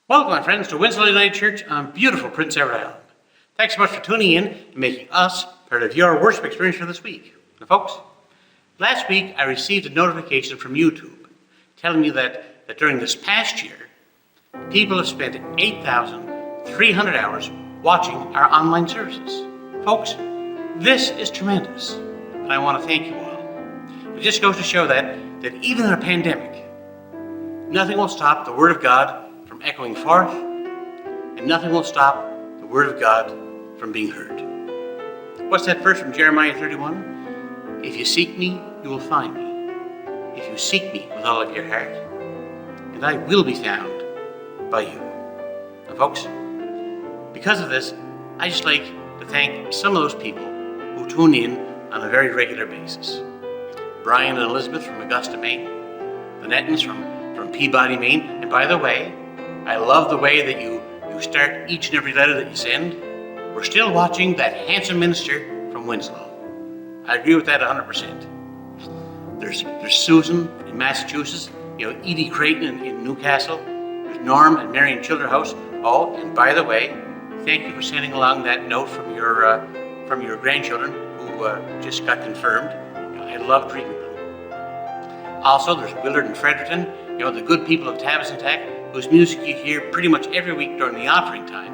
Welcome, my friends, to Winsloe United Church on beautiful Prince Edward Island. Thanks so much for tuning in and making us part of your worship experience for this week. Now, folks, last week I received a notification from YouTube telling me that during this past year, people have spent 8,300 hours watching our online services. Folks, this is tremendous, and I want to thank you all. It just goes to show that even in a pandemic, nothing will stop the Word of God from echoing forth, and nothing will stop the Word of God from being heard. What's that verse from Jeremiah 31? If you seek me, you will find me. If you seek me with all of your heart, and I will be found by you. Now, folks, because of this, I just like to thank some of those people who tune in on a very regular basis. Brian and Elizabeth from Augusta, Maine. The Nettons from Peabody, Maine. And by the way, I love the way that you start each and every letter that you send. We're still watching that handsome minister from Winsloe. I agree with that 100%. There's Susan in Massachusetts, Edie Creighton in Newcastle. There's Norm and Marion Childerhouse. Oh, and by the way, thank you for sending along that note from your grandchildren who just got confirmed. I loved reading them. Also, there's Willard and Fredericton, the good people of Tavistock, whose music you hear pretty much every week during the offering time.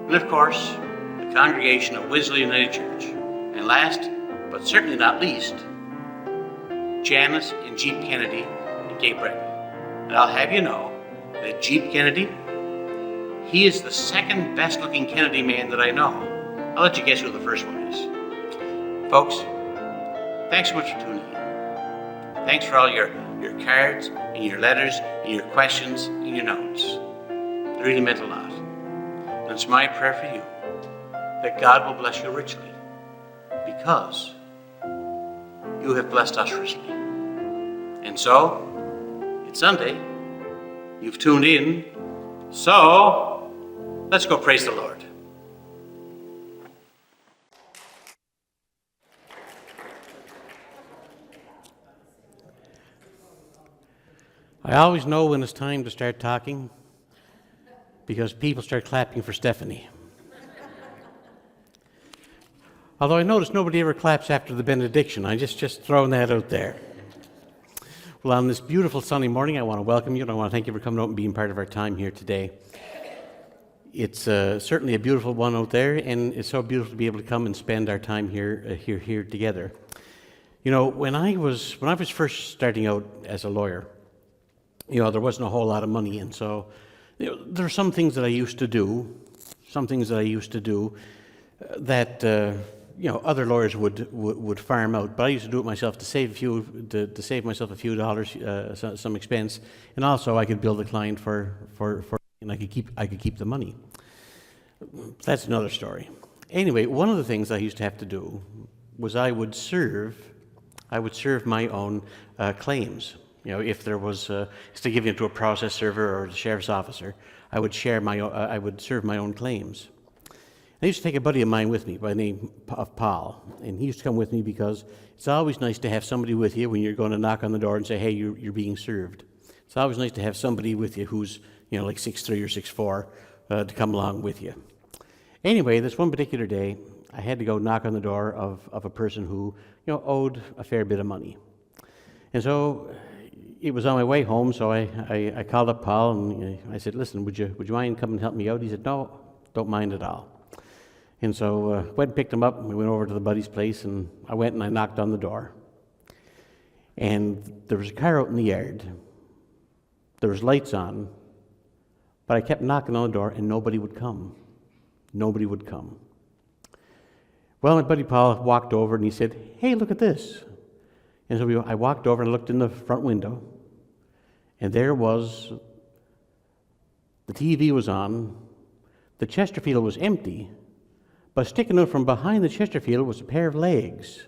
And of course, the congregation of Winsloe United Church. And last, but certainly not least, Janice and Jeep Kennedy in Cape Breton. And I'll have you know that Jeep Kennedy, he is the second best looking Kennedy man that I know. I'll let you guess who the first one is. Folks, thanks so much for tuning in. Thanks for all your cards and your letters and your questions and your notes. It really meant a lot. And it's my prayer for you that God will bless you richly because you have blessed us richly. And so, it's Sunday. You've tuned in. So, let's go praise the Lord. I always know when it's time to start talking because people start clapping for Stephanie. Although I notice nobody ever claps after the benediction. I just throwing that out there. Well, on this beautiful sunny morning, I want to welcome you and I want to thank you for coming out and being part of our time here today. It's certainly a beautiful one out there, and it's so beautiful to be able to come and spend our time here together. When I was first starting out as a lawyer, there wasn't a whole lot of money, and so there are some things that I used to do that other lawyers would farm out, but I used to do it myself to save myself a few dollars, some expense, and also I could bill the client for and I could keep the money. That's another story. Anyway, one of the things I used to have to do was I would serve my own claims. If there was instead of giving it to a process server or the sheriff's officer, I would serve my own claims. I used to take a buddy of mine with me by the name of Paul, and he used to come with me because it's always nice to have somebody with you when you're going to knock on the door and say, hey, you're being served. It's always nice to have somebody with you who's like 6'3" or 6'4" to come along with you. Anyway, this one particular day, I had to go knock on the door of a person who owed a fair bit of money, and so it was on my way home. So I called up Paul and I said, listen, would you mind coming and help me out? He said, no, don't mind at all. And so went and picked him up, and we went over to the buddy's place, and I went and I knocked on the door. And there was a car out in the yard. There was lights on, but I kept knocking on the door, and nobody would come. Nobody would come. Well, my buddy Paul walked over, and he said, hey, look at this. And so I walked over and looked in the front window, and there was, the TV was on, the Chesterfield was empty, but sticking out from behind the Chesterfield was a pair of legs.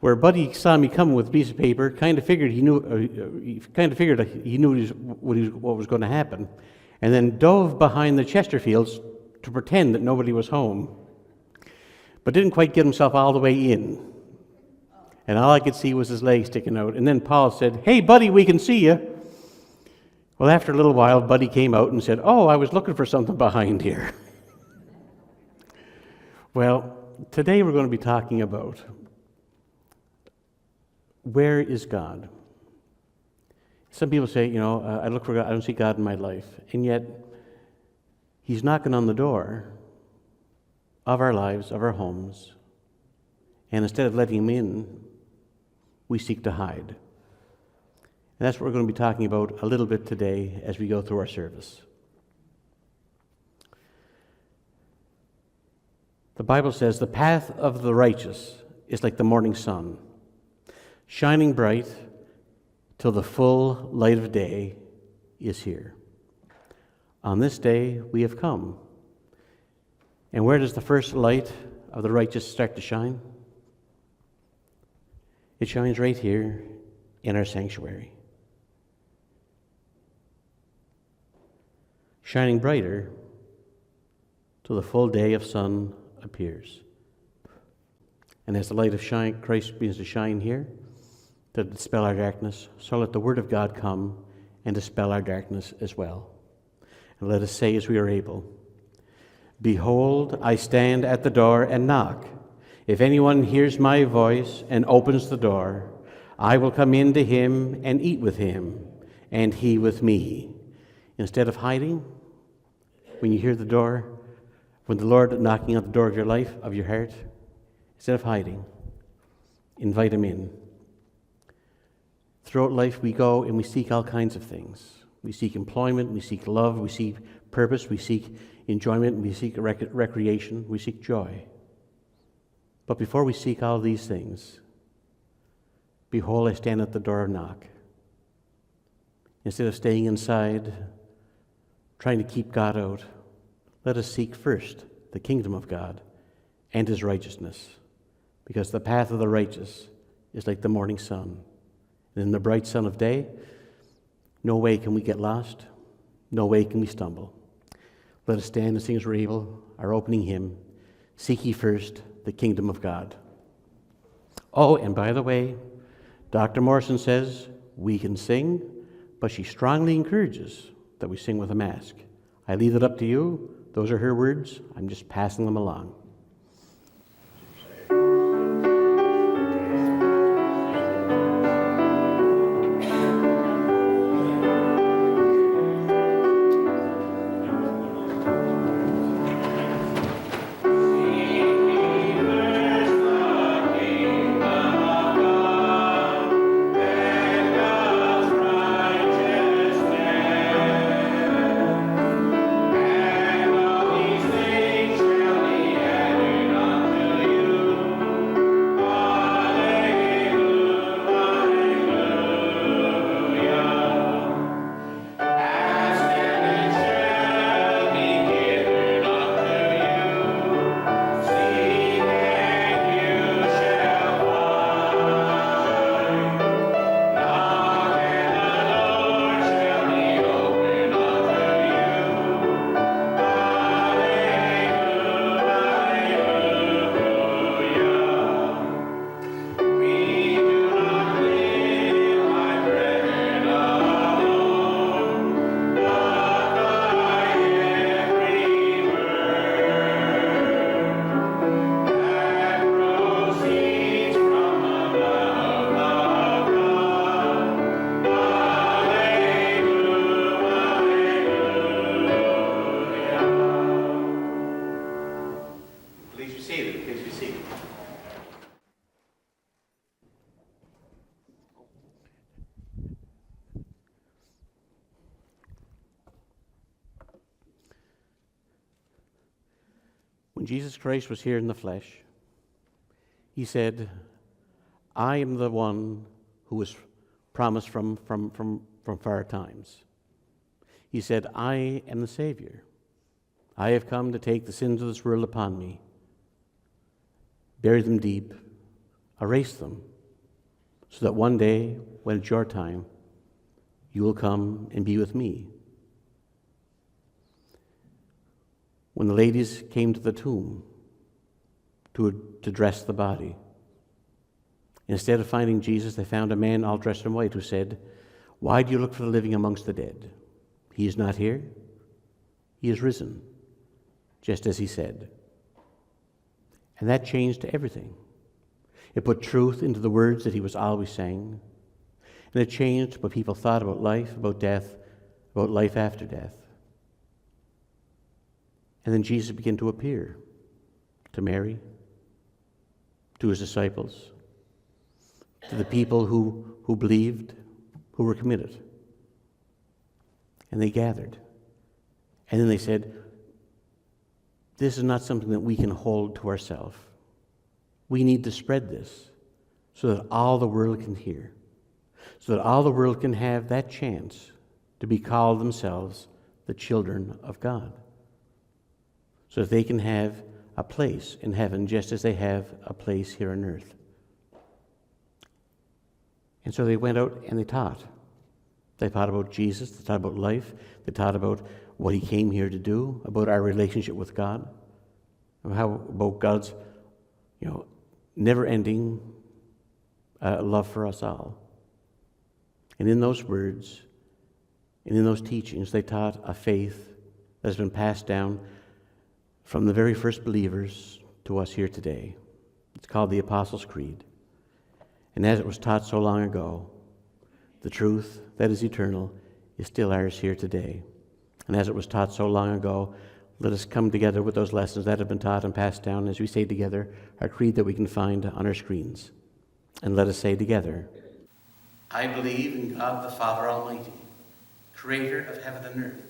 Where Buddy saw me coming with a piece of paper, kind of figured he knew what was going to happen, and then dove behind the Chesterfields to pretend that nobody was home, but didn't quite get himself all the way in. And all I could see was his legs sticking out. And then Paul said, hey, buddy, we can see you. Well, after a little while, Buddy came out and said, "Oh, I was looking for something behind here." Well, today we're going to be talking about where is God? Some people say, I look for God, I don't see God in my life. And yet, He's knocking on the door of our lives, of our homes. And instead of letting Him in, we seek to hide. And that's what we're going to be talking about a little bit today as we go through our service. The Bible says, "The path of the righteous is like the morning sun, shining bright till the full light of day is here." On this day we have come. And where does the first light of the righteous start to shine? It shines right here in our sanctuary. Shining brighter till the full day of sun appears. And as the light of Christ begins to shine here, to dispel our darkness, so let the Word of God come and dispel our darkness as well. And let us say as we are able, "Behold, I stand at the door and knock. If anyone hears my voice and opens the door, I will come in to him and eat with him, and he with me." Instead of hiding, when you hear the door, when the Lord knocking on the door of your life, of your heart, instead of hiding, invite Him in. Throughout life we go and we seek all kinds of things. We seek employment, we seek love, we seek purpose, we seek enjoyment, we seek recreation, we seek joy. But before we seek all these things, behold, I stand at the door and knock. Instead of staying inside, trying to keep God out, let us seek first the kingdom of God and His righteousness, because the path of the righteous is like the morning sun. And in the bright sun of day, no way can we get lost, no way can we stumble. Let us stand and sing as we're able, our opening hymn, "Seek ye first the kingdom of God." Oh, and by the way, Dr. Morrison says we can sing, but she strongly encourages that we sing with a mask. I leave it up to you. Those are her words. I'm just passing them along. When Jesus Christ was here in the flesh, He said, "I am the one who was promised from far times." He said, "I am the Savior. I have come to take the sins of this world upon me, bury them deep, erase them, so that one day, when it's your time, you will come and be with me." When the ladies came to the tomb to dress the body, instead of finding Jesus, they found a man all dressed in white who said, "Why do you look for the living amongst the dead? He is not here. He is risen, just as he said. And that changed everything. It put truth into the words that he was always saying. And it changed what people thought about life, about death, about life after death. And then Jesus began to appear to Mary, to his disciples, to the people who believed, who were committed. And they gathered. And then they said, this is not something that we can hold to ourselves. We need to spread this so that all the world can hear, so that all the world can have that chance to be called themselves the children of God, so that they can have a place in heaven just as they have a place here on earth. And so they went out and they taught. They taught about Jesus, they taught about life, they taught about what he came here to do, about our relationship with God, about God's never-ending love for us all. And in those words, and in those teachings, they taught a faith that has been passed down from the very first believers to us here today. It's called the Apostles' Creed. And as it was taught so long ago, the truth that is eternal is still ours here today. And as it was taught so long ago, let us come together with those lessons that have been taught and passed down as we say together our creed that we can find on our screens. And let us say together, I believe in God the Father Almighty, creator of heaven and earth.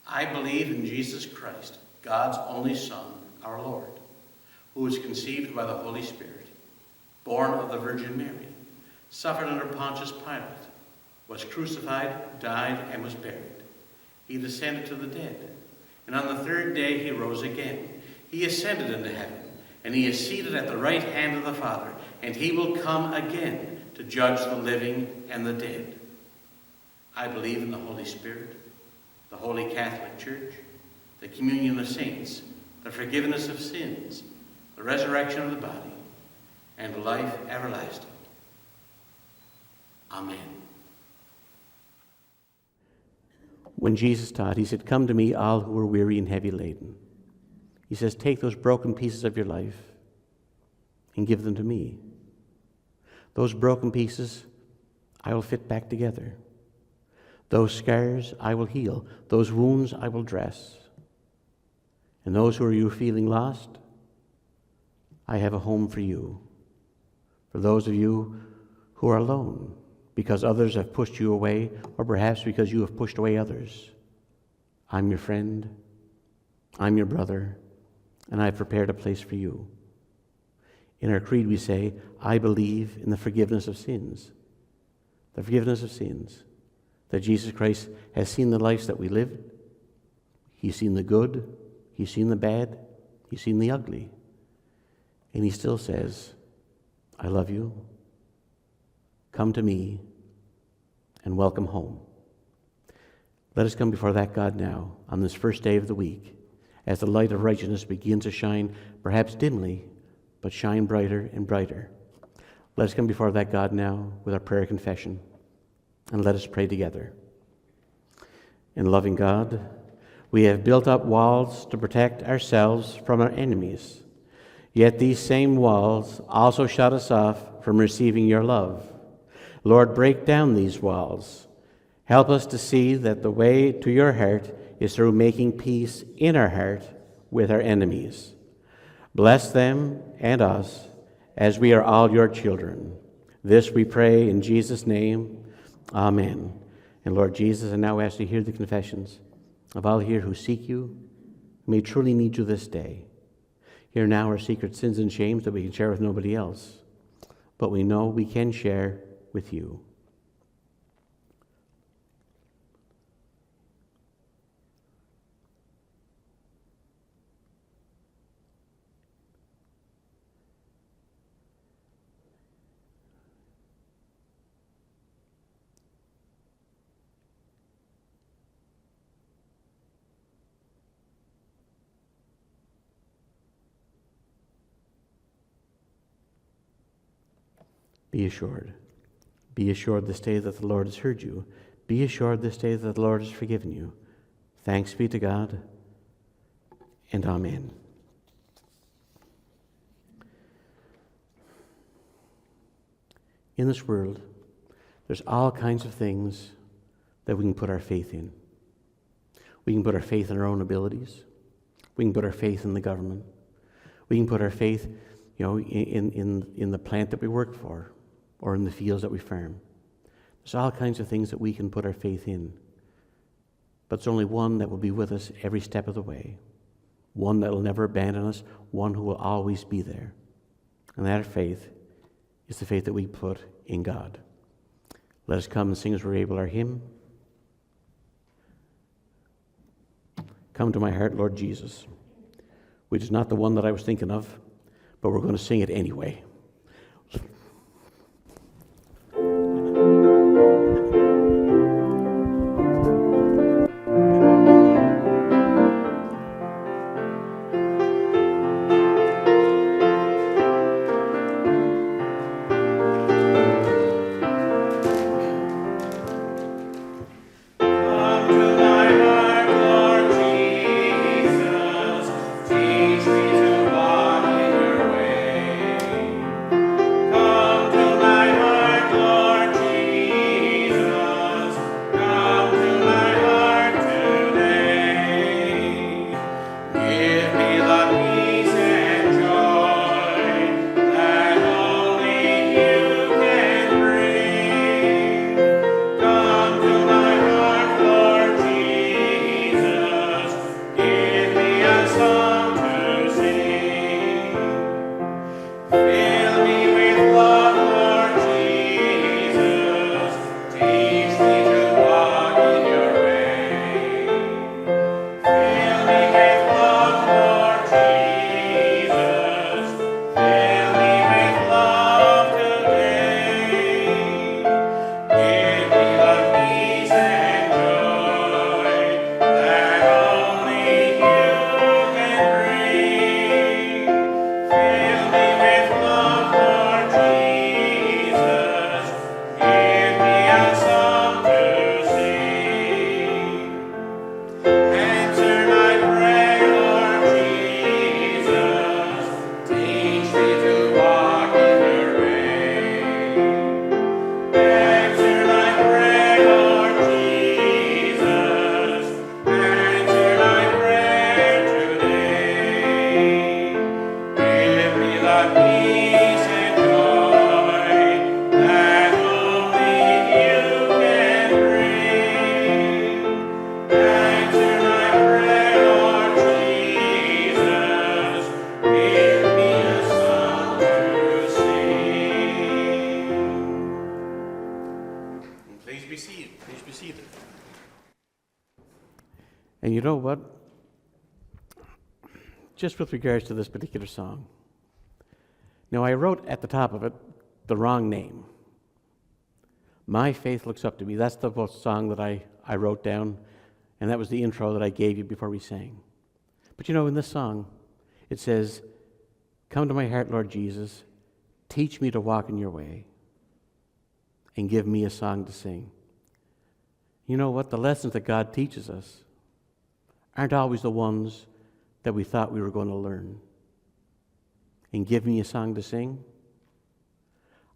I believe in Jesus Christ, God's only Son, our Lord, who was conceived by the Holy Spirit, born of the Virgin Mary, suffered under Pontius Pilate, was crucified, died, and was buried. He descended to the dead, and on the third day he rose again. He ascended into heaven, and he is seated at the right hand of the Father, and he will come again to judge the living and the dead. I believe in the Holy Spirit, the Holy Catholic Church, the communion of saints, the forgiveness of sins, the resurrection of the body, and life everlasting. Amen. When Jesus taught, he said, come to me, all who are weary and heavy laden. He says, take those broken pieces of your life and give them to me. Those broken pieces, I will fit back together. Those scars, I will heal. Those wounds, I will dress. And those who are you feeling lost, I have a home for you. For those of you who are alone, because others have pushed you away, or perhaps because you have pushed away others, I'm your friend, I'm your brother, and I've prepared a place for you. In our creed we say, I believe in the forgiveness of sins. The forgiveness of sins. That Jesus Christ has seen the lives that we lived. He's seen the good, he's seen the bad, he's seen the ugly. And he still says, I love you. Come to me and welcome home. Let us come before that God now on this first day of the week as the light of righteousness begins to shine, perhaps dimly, but shine brighter and brighter. Let us come before that God now with our prayer confession, and let us pray together. In loving God, we have built up walls to protect ourselves from our enemies. Yet these same walls also shut us off from receiving your love. Lord, break down these walls. Help us to see that the way to your heart is through making peace in our heart with our enemies. Bless them and us as we are all your children. This we pray in Jesus' name. Amen. And Lord Jesus, I now ask you to hear the confessions of all here who seek you, who may truly need you this day. Hear now our secret sins and shames that we can share with nobody else, but we know we can share with you. Be assured this day that the Lord has heard you. Be assured this day that the Lord has forgiven you. Thanks be to God, and amen. In this world, there's all kinds of things that we can put our faith in. We can put our faith in our own abilities. We can put our faith in the government. We can put our faith, in the plant that we work for, or in the fields that we farm. There's all kinds of things that we can put our faith in. But there's only one that will be with us every step of the way. One that will never abandon us. One who will always be there. And that faith is the faith that we put in God. Let us come and sing as we're able our hymn. Come to my heart, Lord Jesus, which is not the one that I was thinking of, but we're going to sing it anyway. And you know what? Just with regards to this particular song. Now, I wrote at the top of it the wrong name. My Faith Looks Up to Me. That's the song that I wrote down, and that was the intro that I gave you before we sang. But in this song, it says, "Come to my heart, Lord Jesus, teach me to walk in your way, and give me a song to sing." You know what? The lessons that God teaches us aren't always the ones that we thought we were going to learn. And give me a song to sing.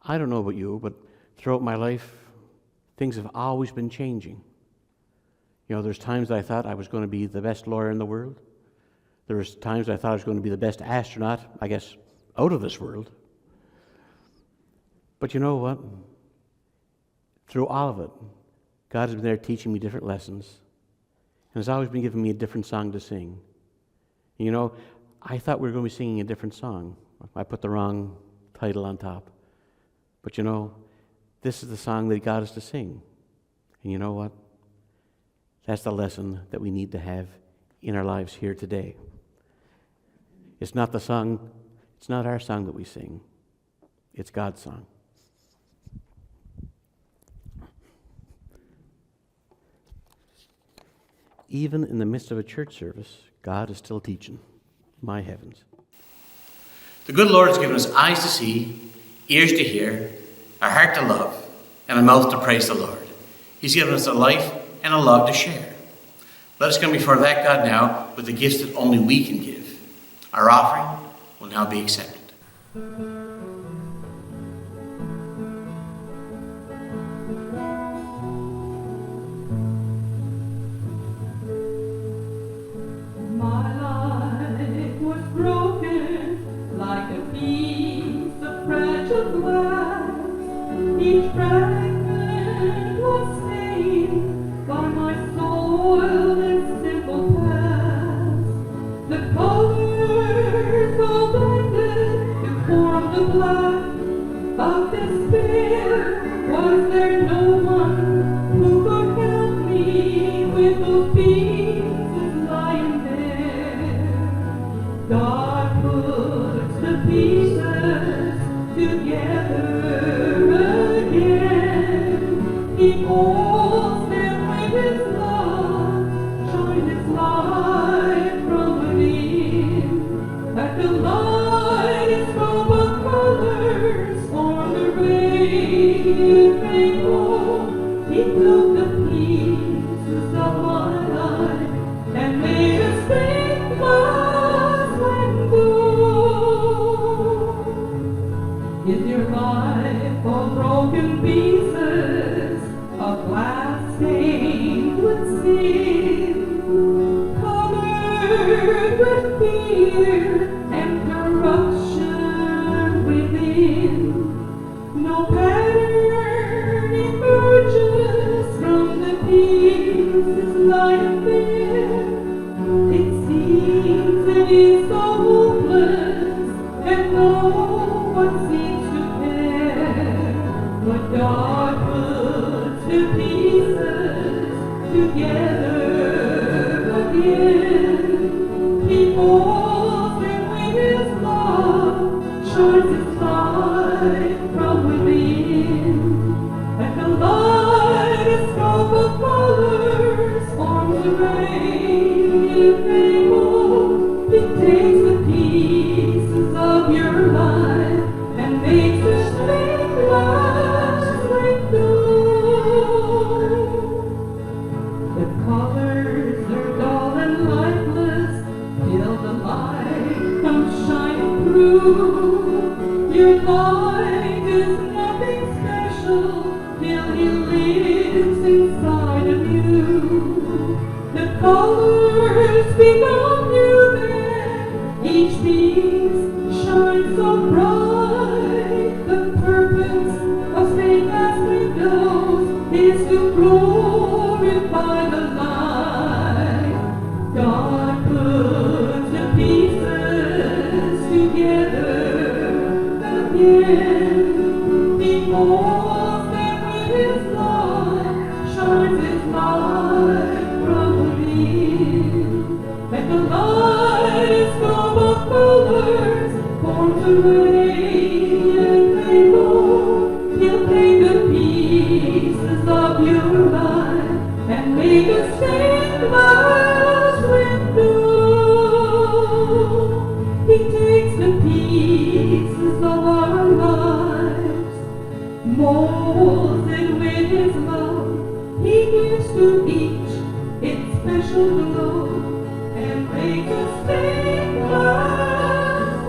I don't know about you, but throughout my life, things have always been changing. There's times that I thought I was going to be the best lawyer in the world. There was times I thought I was going to be the best astronaut, I guess, out of this world. But you know what? Through all of it, God has been there teaching me different lessons, and has always been giving me a different song to sing. I thought we were going to be singing a different song. I put the wrong title on top. But this is the song that God is to sing. And you know what? That's the lesson that we need to have in our lives here today. It's not the song, it's not our song that we sing. It's God's song. Even in the midst of a church service, God is still teaching. My heavens. The good Lord has given us eyes to see, ears to hear, a heart to love, and a mouth to praise the Lord. He's given us a life and a love to share. Let us come before that God now with the gifts that only we can give. Our offering will now be accepted. My life was broken like a piece of fragile glass. Each fragment was stained by my soiled and simple past. The colors all blended to form the black of despair. Was there no one who could help me with those pieces lying there? God puts the pieces together again. He holds them with his love, shines his light from within. At the kaleidoscope of colors on the radiant rainbow, he took the pieces of my life and made a stainless window. Is your life all broken pieces of glass stained with sin, covered with fear and corruption within? No pattern emerges from the pieces lying there. It seems it is so hopeless and no one seems to care. But God puts the pieces together again. He molds them with his love, shines his light from within. And the kaleidoscope of colors forms a radiant rainbow. He takes the pieces of your life and makes a stainless window. The colors are dull and lifeless till the light comes shining through. Your light is nothing special till he lives inside of you. The colors become new then, each piece shines so bright. The purpose of stained glass windows is to glorify the light. God puts the pieces together again. He molds them with his light, shines his light from within. And the kaleidoscope of colors forms a radiant rainbow. He'll take the pieces of your life and make a stainless window. He takes the pieces of our lives, molds it with his love. He gives to each its special glow and makes a stainless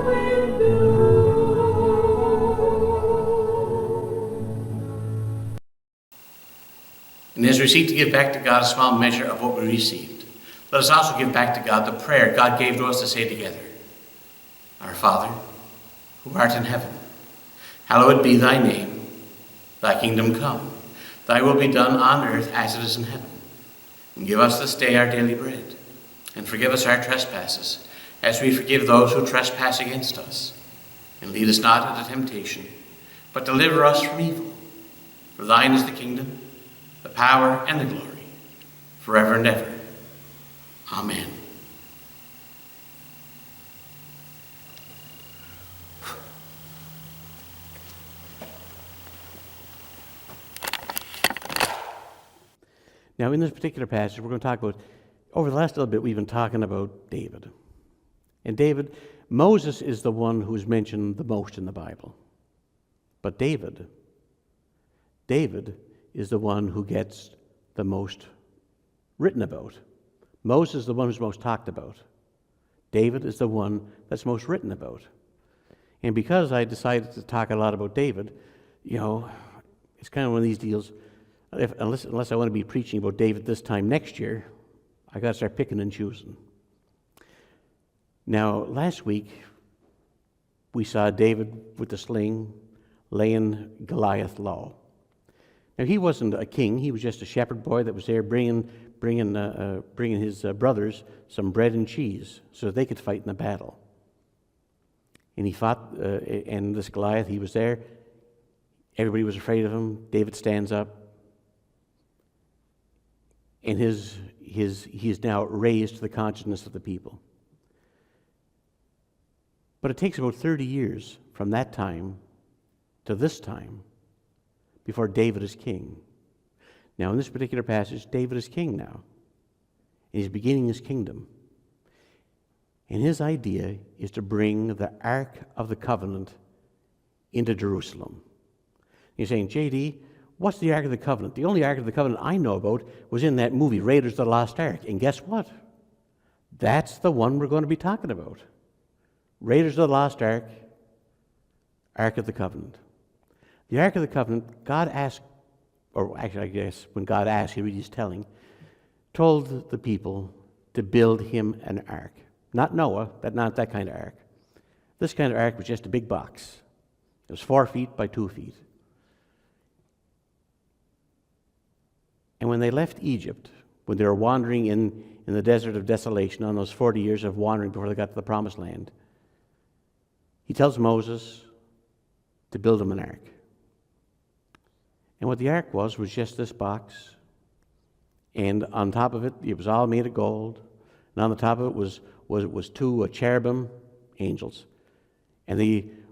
window. And as we seek to give back to God a small measure of what we received, let us also give back to God the prayer God gave to us to say together. Our Father, who art in heaven, hallowed be thy name. Thy kingdom come. Thy will be done on earth as it is in heaven. And give us this day our daily bread. And forgive us our trespasses, as we forgive those who trespass against us. And lead us not into temptation, but deliver us from evil. For thine is the kingdom, the power, and the glory, forever and ever. Amen. Now, in this particular passage, we're going to talk about, over the last little bit, we've been talking about David. And David, Moses is the one who's mentioned the most in the Bible. But David is the one who gets the most written about. Moses is the one who's most talked about. David is the one that's most written about. And because I decided to talk a lot about David, it's kind of one of these deals. Unless I want to be preaching about David this time next year, I got to start picking and choosing. Now, last week, we saw David with the sling laying Goliath low. Now, he wasn't a king. He was just a shepherd boy that was there bringing his brothers some bread and cheese so that they could fight in the battle. And he fought, and this Goliath, he was there. Everybody was afraid of him. David stands up. And he is now raised to the consciousness of the people. But it takes about 30 years from that time to this time before David is king. Now, in this particular passage, David is king now. And he's beginning his kingdom. And his idea is to bring the Ark of the Covenant into Jerusalem. You're saying, J.D., what's the Ark of the Covenant? The only Ark of the Covenant I know about was in that movie, Raiders of the Lost Ark. And guess what? That's the one we're going to be talking about. Raiders of the Lost Ark, Ark of the Covenant. The Ark of the Covenant, God asked, or actually I guess when God asked, he really is telling, told the people to build him an ark. Not Noah, not that kind of ark. This kind of ark was just a big box. It was 4 feet by 2 feet. And when they left Egypt, when they were wandering in the desert of desolation on those 40 years of wandering before they got to the promised land, he tells Moses to build him an ark. And what the ark was just this box, and on top of it, it was all made of gold, and on the top of it was two cherubim angels. And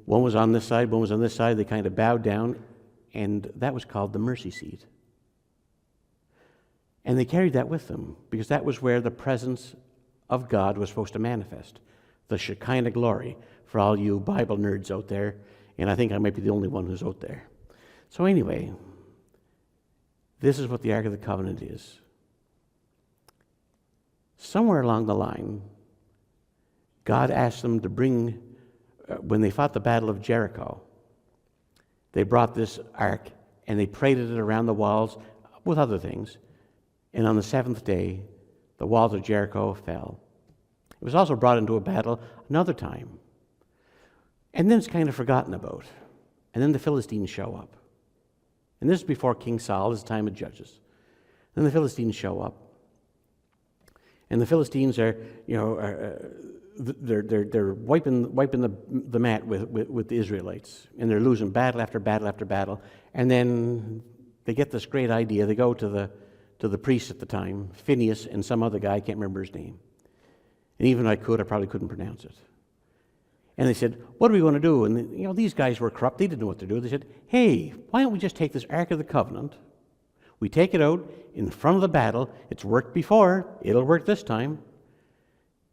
one was on this side, one was on this side. They kind of bowed down, and that was called the mercy seat. And they carried that with them, because that was where the presence of God was supposed to manifest. The Shekinah glory, for all you Bible nerds out there, and I think I might be the only one who's out there. So anyway, this is what the Ark of the Covenant is. Somewhere along the line, God asked them to bring, when they fought the Battle of Jericho, they brought this ark and they paraded it around the walls with other things. And on the seventh day, the walls of Jericho fell. It was also brought into a battle another time. And then it's kind of forgotten about. And then the Philistines show up. And this is before King Saul, this is the time of Judges. Then the Philistines show up. And the Philistines are, they're wiping the mat with the Israelites. And they're losing battle after battle after battle. And then they get this great idea. They go to the priest at the time, Phineas, and some other guy, I can't remember his name. And even if I could, I probably couldn't pronounce it. And they said, what are we going to do? And these guys were corrupt. They didn't know what to do. They said, hey, why don't we just take this Ark of the Covenant? We take it out in front of the battle. It's worked before. It'll work this time.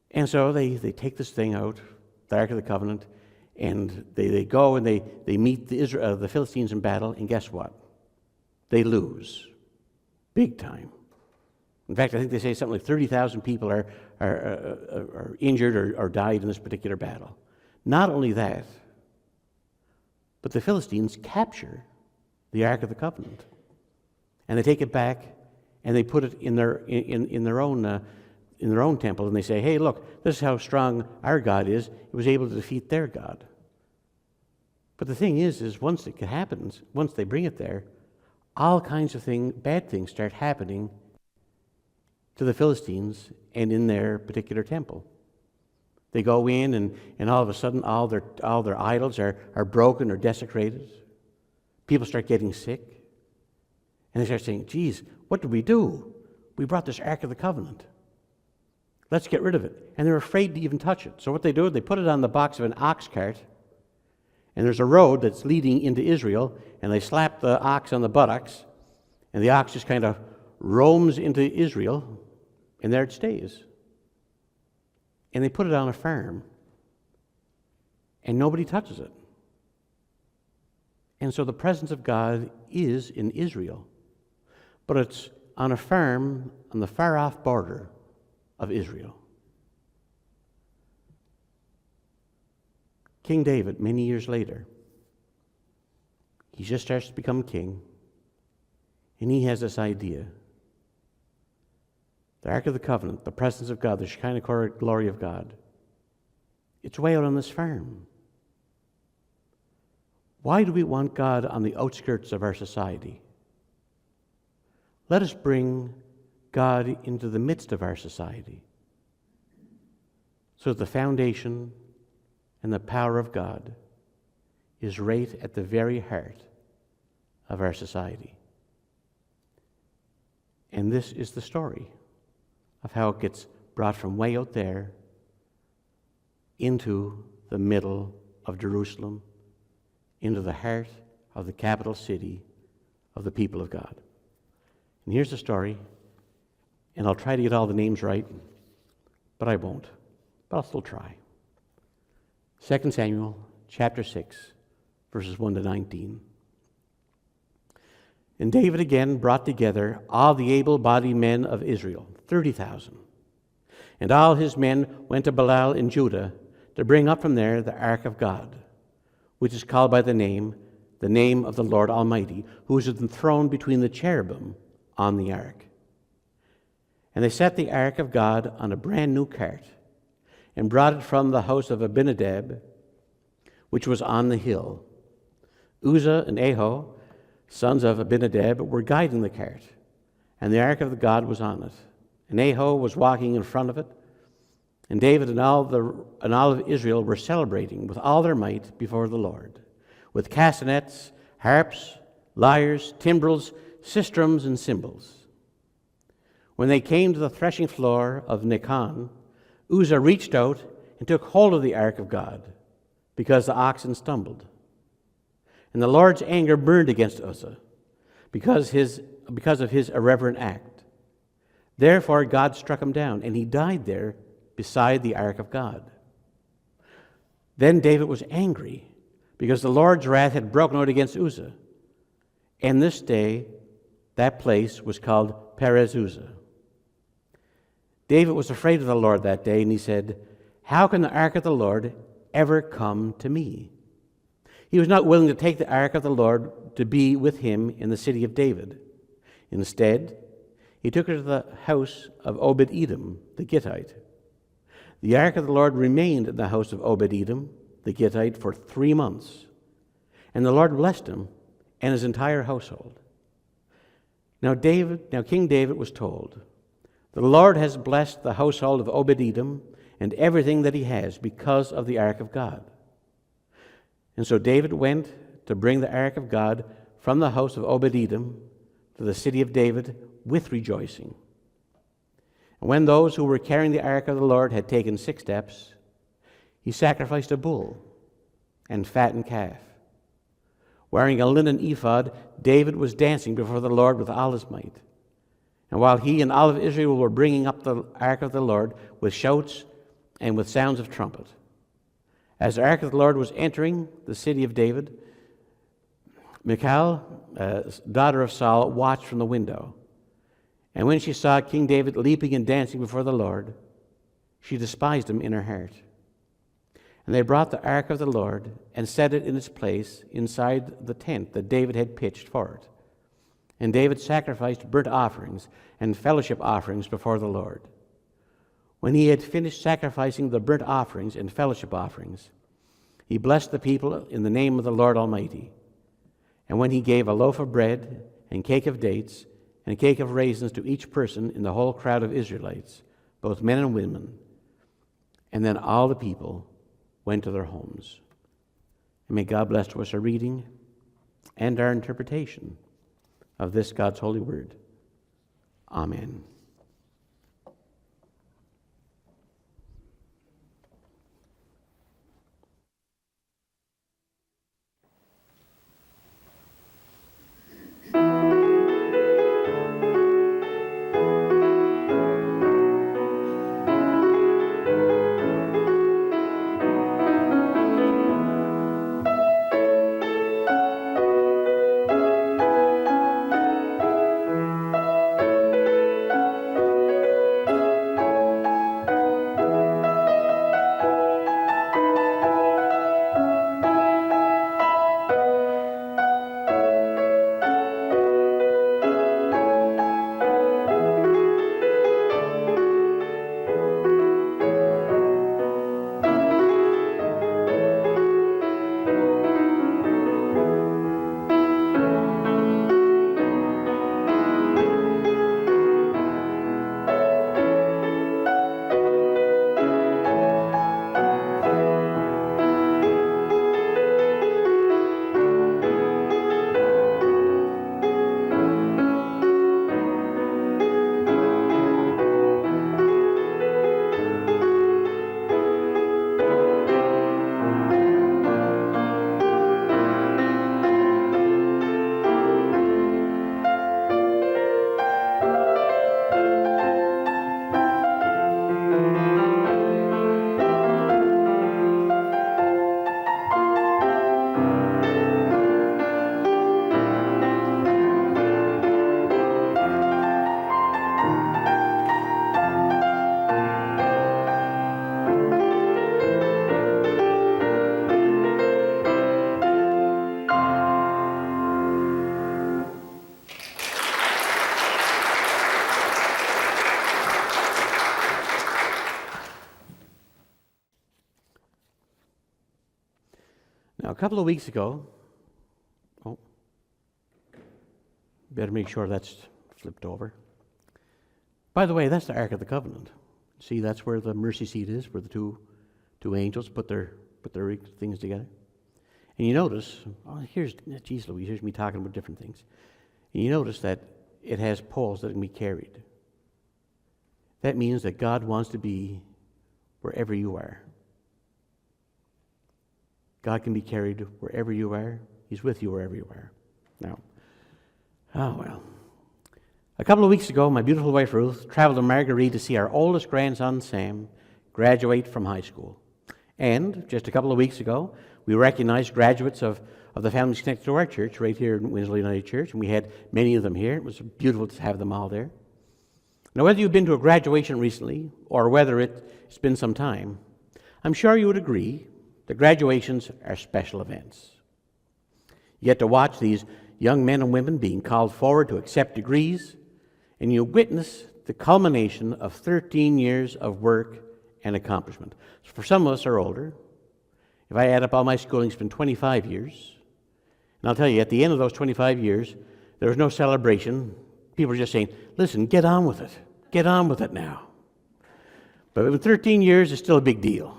And so they take this thing out, the Ark of the Covenant, and they go and they meet the Philistines in battle, and guess what? They lose. Big time. In fact, I think they say something like 30,000 people are injured or died in this particular battle. Not only that, but the Philistines capture the Ark of the Covenant, and they take it back and they put it in their own temple, and they say, "Hey, look, this is how strong our God is. It was able to defeat their God." But the thing is once it happens, once they bring it there, all kinds of bad things start happening to the Philistines and in their particular temple. They go in, and all of a sudden, all their idols are broken or desecrated. People start getting sick. And they start saying, geez, what did we do? We brought this Ark of the Covenant. Let's get rid of it. And they're afraid to even touch it. So what they do, they put it on the box of an ox cart, and there's a road that's leading into Israel, and they slap the ox on the buttocks, and the ox just kind of roams into Israel, and there it stays. And they put it on a farm, and nobody touches it. And so the presence of God is in Israel, but it's on a farm on the far-off border of Israel. King David, many years later, he just starts to become king, and he has this idea. The Ark of the Covenant, the presence of God, the Shekinah glory of God, it's way out on this farm. Why do we want God on the outskirts of our society? Let us bring God into the midst of our society so that the foundation and the power of God is right at the very heart of our society. And this is the story of how it gets brought from way out there into the middle of Jerusalem, into the heart of the capital city of the people of God. And here's the story, and I'll try to get all the names right, but I won't. But I'll still try. 2 Samuel chapter 6, verses 1 to 19. And David again brought together all the able-bodied men of Israel, 30,000. And all his men went to Belial in Judah to bring up from there the ark of God, which is called by the name of the Lord Almighty, who is enthroned between the cherubim on the ark. And they set the ark of God on a brand new cart and brought it from the house of Abinadab, which was on the hill. Uzzah and Ahio, sons of Abinadab, were guiding the cart, and the ark of God was on it. And Ahio was walking in front of it, and David and all of Israel were celebrating with all their might before the Lord, with castanets, harps, lyres, timbrels, sistrums, and cymbals. When they came to the threshing floor of Nikon, Uzzah reached out and took hold of the ark of God, because the oxen stumbled. And the Lord's anger burned against Uzzah because of his irreverent act. Therefore God struck him down, and he died there beside the ark of God. Then David was angry because the Lord's wrath had broken out against Uzzah. And this day, that place was called Perez Uzzah. David was afraid of the Lord that day, and he said, "How can the ark of the Lord ever come to me?" He was not willing to take the ark of the Lord to be with him in the city of David. Instead, he took her to the house of Obed-Edom, the Gittite. The ark of the Lord remained in the house of Obed-Edom, the Gittite, for 3 months, and the Lord blessed him and his entire household. Now King David was told, "The Lord has blessed the household of Obed-Edom and everything that he has because of the ark of God." And so David went to bring the ark of God from the house of Obed-Edom to the city of David with rejoicing. And when those who were carrying the ark of the Lord had taken 6 steps, he sacrificed a bull and fattened calf. Wearing a linen ephod, David was dancing before the Lord with all his might. And while he and all of Israel were bringing up the ark of the Lord with shouts and with sounds of trumpet. As the ark of the Lord was entering the city of David, Michal, daughter of Saul, watched from the window. And when she saw King David leaping and dancing before the Lord, she despised him in her heart. And they brought the ark of the Lord and set it in its place inside the tent that David had pitched for it. And David sacrificed burnt offerings and fellowship offerings before the Lord. When he had finished sacrificing the burnt offerings and fellowship offerings, he blessed the people in the name of the Lord Almighty. And when he gave a loaf of bread and cake of dates and a cake of raisins to each person in the whole crowd of Israelites, both men and women, and then all the people went to their homes. And may God bless to us our reading and our interpretation of this God's holy word. Amen. a couple of weeks ago, better make sure that's flipped over. By the way, that's the Ark of the Covenant. See, that's where the mercy seat is, where the two angels put their things together. And you notice, geez Louise, here's me talking about different things. And you notice that it has poles that can be carried. That means that God wants to be wherever you are. God can be carried wherever you are. He's with you wherever you are. Now, a couple of weeks ago, my beautiful wife Ruth traveled to Marguerite to see our oldest grandson Sam graduate from high school. And just a couple of weeks ago, we recognized graduates of the families connected to our church right here in Winsloe United Church, and we had many of them here. It was beautiful to have them all there. Now, whether you've been to a graduation recently or whether it's been some time, I'm sure you would agree that graduations are special events. You get to watch these young men and women being called forward to accept degrees, and you witness the culmination of 13 years of work and accomplishment. So for some of us are older. If I add up all my schooling, it's been 25 years. And I'll tell you, at the end of those 25 years, there was no celebration. People were just saying, listen, get on with it. Get on with it now. But in 13 years, it's still a big deal.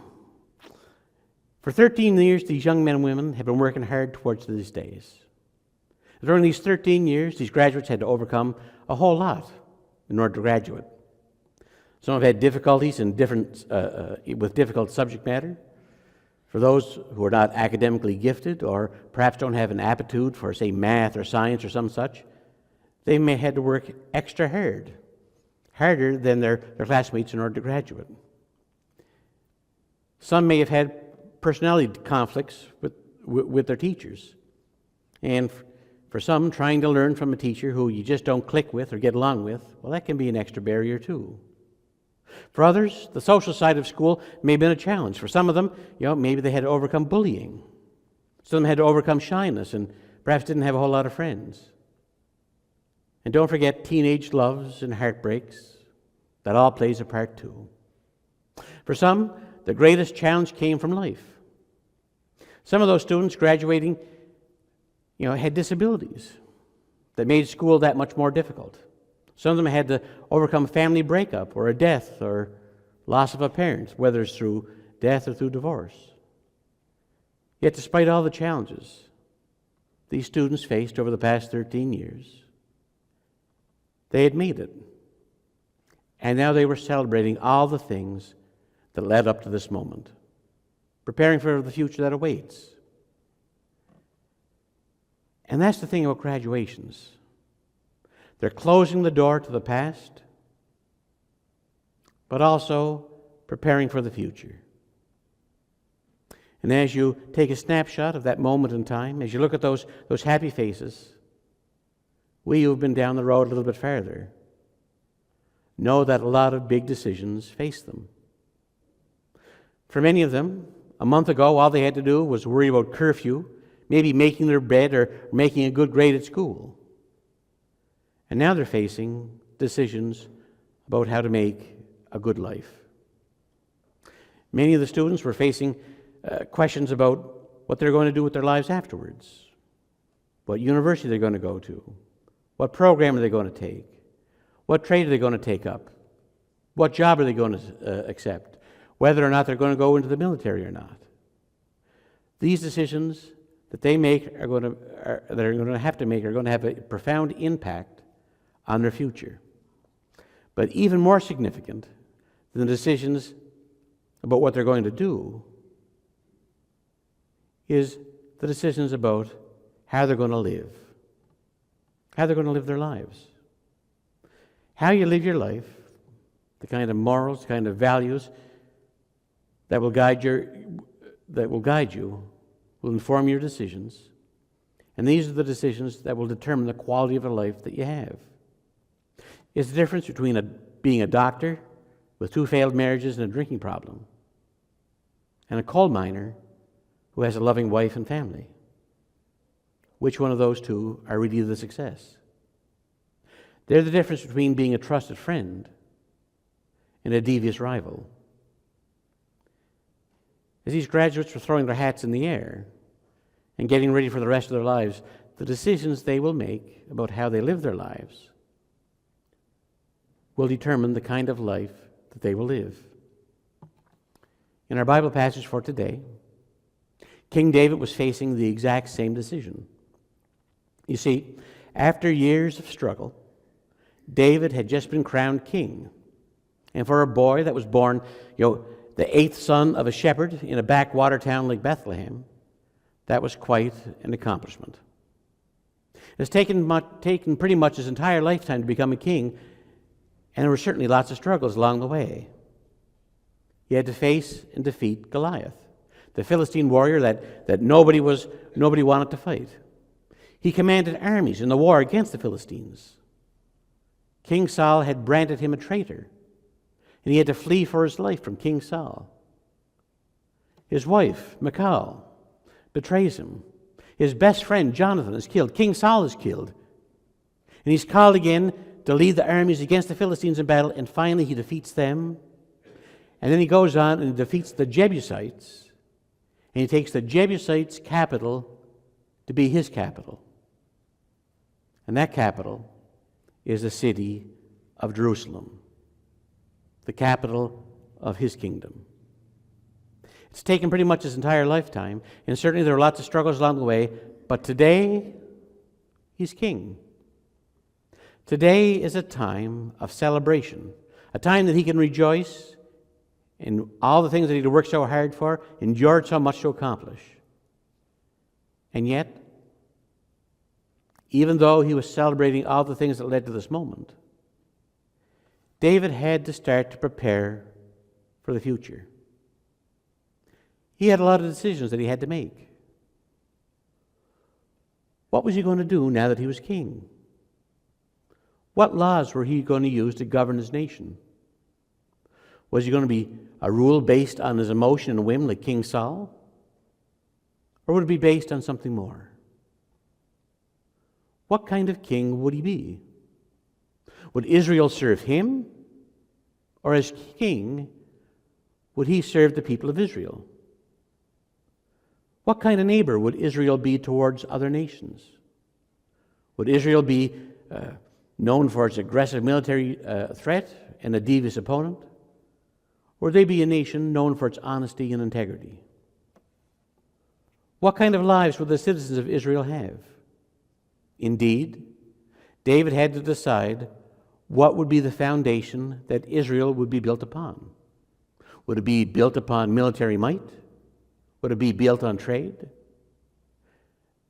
For 13 years, these young men and women have been working hard towards these days. During these 13 years, these graduates had to overcome a whole lot in order to graduate. Some have had difficulties with difficult subject matter. For those who are not academically gifted or perhaps don't have an aptitude for, say, math or science or some such, they may have had to work extra hard, harder than their classmates in order to graduate. Some may have had personality conflicts with their teachers. And for some, trying to learn from a teacher who you just don't click with or get along with, well, that can be an extra barrier too. For others, the social side of school may have been a challenge. For some of them, maybe they had to overcome bullying. Some of them had to overcome shyness and perhaps didn't have a whole lot of friends. And don't forget teenage loves and heartbreaks. That all plays a part too. For some, the greatest challenge came from life. Some of those students graduating, had disabilities that made school that much more difficult. Some of them had to overcome family breakup or a death or loss of a parent, whether it's through death or through divorce. Yet despite all the challenges these students faced over the past 13 years, they had made it. And now they were celebrating all the things that led up to this moment, preparing for the future that awaits. And that's the thing about graduations. They're closing the door to the past, but also preparing for the future. And as you take a snapshot of that moment in time, as you look at those happy faces, we who have been down the road a little bit farther know that a lot of big decisions face them. For many of them, a month ago, all they had to do was worry about curfew, maybe making their bed or making a good grade at school. And now they're facing decisions about how to make a good life. Many of the students were facing questions about what they're going to do with their lives afterwards, what university they're going to go to, what program are they going to take, what trade are they going to take up, what job are they going to accept, whether or not they're going to go into the military or not. These decisions that they make are going to have a profound impact on their future. But even more significant than the decisions about what they're going to do is the decisions about how they're going to live, how they're going to live their lives. How you live your life, the kind of morals, the kind of values that will guide you, will inform your decisions. And these are the decisions that will determine the quality of the life that you have. It's the difference between being a doctor with 2 failed marriages and a drinking problem and a coal miner who has a loving wife and family. Which one of those two are really the success? They're the difference between being a trusted friend and a devious rival. As these graduates were throwing their hats in the air, and getting ready for the rest of their lives, the decisions they will make about how they live their lives will determine the kind of life that they will live. In our Bible passage for today, King David was facing the exact same decision. You see, after years of struggle, David had just been crowned king. And for a boy that was born, the eighth son of a shepherd in a backwater town like Bethlehem, that was quite an accomplishment. It's taken pretty much his entire lifetime to become a king, and there were certainly lots of struggles along the way. He had to face and defeat Goliath, the Philistine warrior that nobody wanted to fight. He commanded armies in the war against the Philistines. King Saul had branded him a traitor, and he had to flee for his life from King Saul. His wife, Michal, betrays him. His best friend, Jonathan, is killed. King Saul is killed. And he's called again to lead the armies against the Philistines in battle, and finally he defeats them. And then he goes on and defeats the Jebusites, and he takes the Jebusites' capital to be his capital. And that capital is the city of Jerusalem, the capital of his kingdom. It's taken pretty much his entire lifetime, and certainly there are lots of struggles along the way, but today, he's king. Today is a time of celebration, a time that he can rejoice in all the things that he had worked so hard for, endured so much to accomplish. And yet, even though he was celebrating all the things that led to this moment, David had to start to prepare for the future. He had a lot of decisions that he had to make. What was he going to do now that he was king? What laws were he going to use to govern his nation? Was he going to be a rule based on his emotion and whim like King Saul? Or would it be based on something more? What kind of king would he be? Would Israel serve him? Or as king, would he serve the people of Israel? What kind of neighbor would Israel be towards other nations? Would Israel be known for its aggressive military threat and a devious opponent? Or would they be a nation known for its honesty and integrity? What kind of lives would the citizens of Israel have? Indeed, David had to decide what would be the foundation that Israel would be built upon. Would it be built upon military might? Would it be built on trade?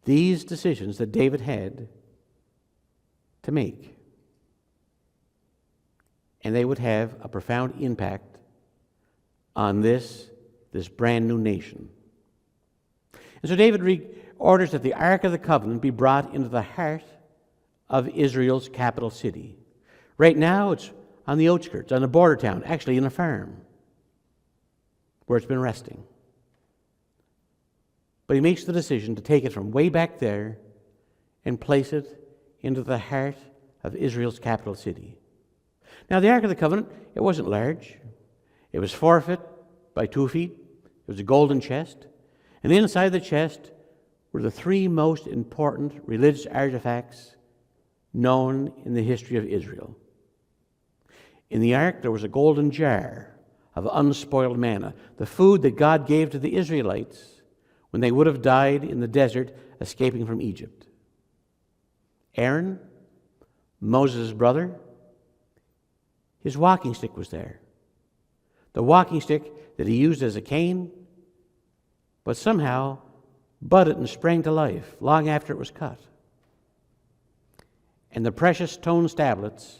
These decisions that David had to make, and they would have a profound impact on this brand new nation. And so David orders that the Ark of the Covenant be brought into the heart of Israel's capital city. Right now, it's on the outskirts, on a border town, actually in a farm, where it's been resting. But he makes the decision to take it from way back there and place it into the heart of Israel's capital city. Now, the Ark of the Covenant, it wasn't large. It was 4 feet by 2 feet. It was a golden chest. And inside the chest were the 3 most important religious artifacts known in the history of Israel. In the ark, there was a golden jar of unspoiled manna, the food that God gave to the Israelites when they would have died in the desert escaping from Egypt. Aaron, Moses' brother, his walking stick was there. The walking stick that he used as a cane, but somehow budded and sprang to life long after it was cut. And the precious stone tablets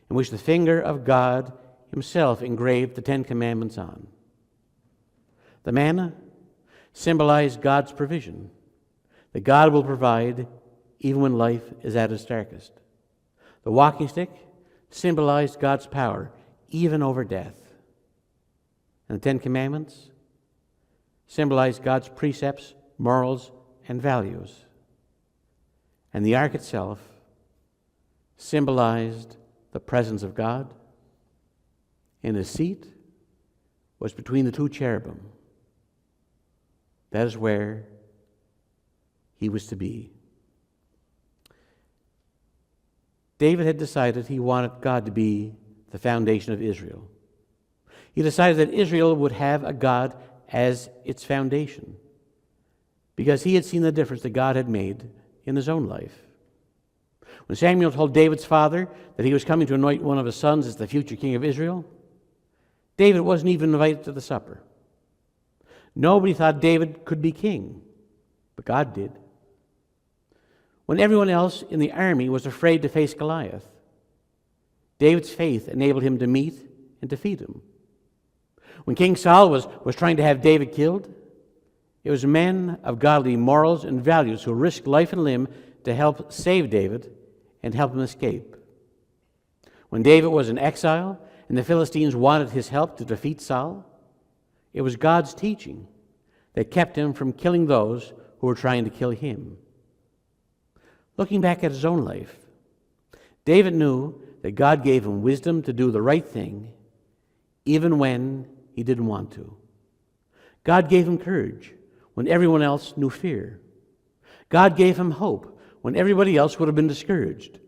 in which the finger of God himself engraved the 10 Commandments on. The manna symbolized God's provision, that God will provide even when life is at its darkest. The walking stick symbolized God's power even over death. And the 10 Commandments symbolized God's precepts, morals, and values. And the ark itself symbolized the presence of God, and his seat was between the 2 cherubim. That is where he was to be. David had decided he wanted God to be the foundation of Israel. He decided that Israel would have a God as its foundation because he had seen the difference that God had made in his own life. When Samuel told David's father that he was coming to anoint one of his sons as the future king of Israel, David wasn't even invited to the supper. Nobody thought David could be king, but God did. When everyone else in the army was afraid to face Goliath, David's faith enabled him to meet and defeat him. When King Saul was trying to have David killed, it was men of godly morals and values who risked life and limb to help save David and help him escape. When David was in exile and the Philistines wanted his help to defeat Saul, it was God's teaching that kept him from killing those who were trying to kill him. Looking back at his own life, David knew that God gave him wisdom to do the right thing even when he didn't want to. God gave him courage when everyone else knew fear. God gave him hope when everybody else would have been discouraged.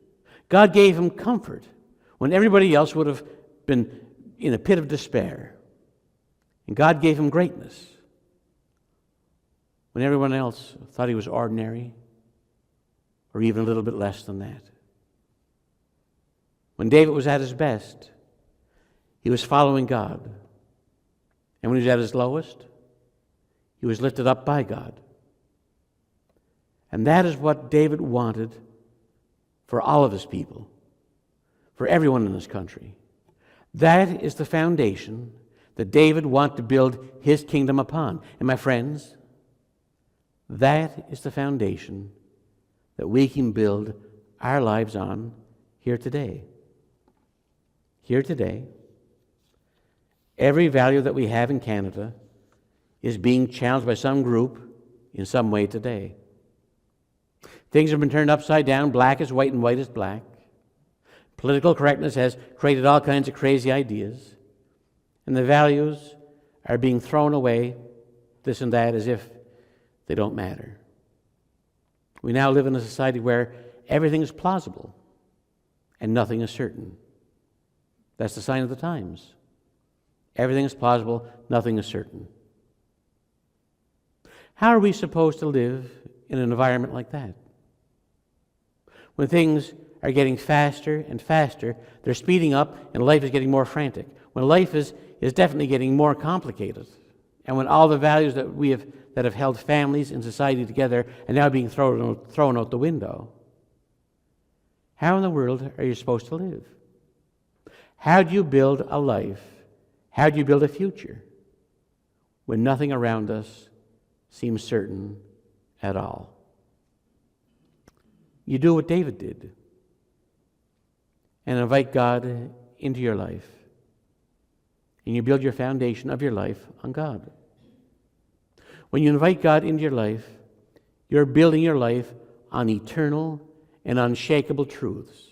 God gave him comfort when everybody else would have been in a pit of despair. And God gave him greatness when everyone else thought he was ordinary or even a little bit less than that. When David was at his best, he was following God. And when he was at his lowest, he was lifted up by God. And that is what David wanted for all of his people, for everyone in this country. That is the foundation that David wanted to build his kingdom upon. And my friends, that is the foundation that we can build our lives on here today. Here today, every value that we have in Canada is being challenged by some group in some way today. Things have been turned upside down. Black is white and white is black. Political correctness has created all kinds of crazy ideas. And the values are being thrown away, this and that, as if they don't matter. We now live in a society where everything is plausible and nothing is certain. That's the sign of the times. Everything is plausible, nothing is certain. How are we supposed to live in an environment like that? When things are getting faster and faster, they're speeding up, and life is getting more frantic. When life is definitely getting more complicated, and when all the values that have held families and society together are now being thrown out the window, how in the world are you supposed to live? How do you build a life? How do you build a future when nothing around us seems certain at all? You do what David did and invite God into your life. And you build your foundation of your life on God. When you invite God into your life, you're building your life on eternal and unshakable truths.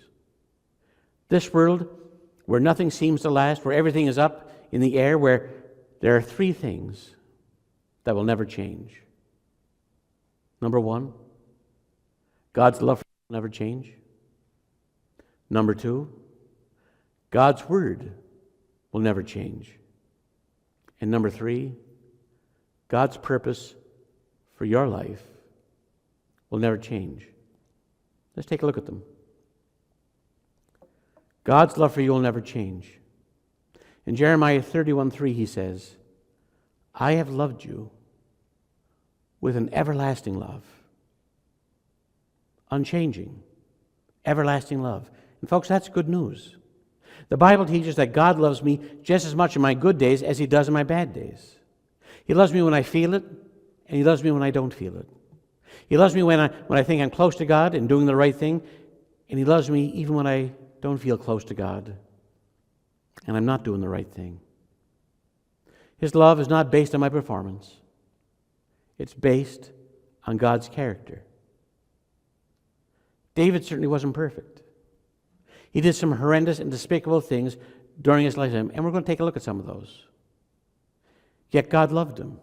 This world, where nothing seems to last, where everything is up in the air, where there are three things that will never change. Number one, God's love for you will never change. Number two, God's word will never change. And number three, God's purpose for your life will never change. Let's take a look at them. God's love for you will never change. In Jeremiah 31:3, he says, I have loved you with an everlasting love. Unchanging, everlasting love. And folks, that's good news. The Bible teaches that God loves me just as much in my good days as he does in my bad days. He loves me when I feel it, and he loves me when I don't feel it. He loves me when I think I'm close to God and doing the right thing, and he loves me even when I don't feel close to God and I'm not doing the right thing. His love is not based on my performance. It's based on God's character. David certainly wasn't perfect. He did some horrendous and despicable things during his lifetime, and we're going to take a look at some of those. Yet God loved him.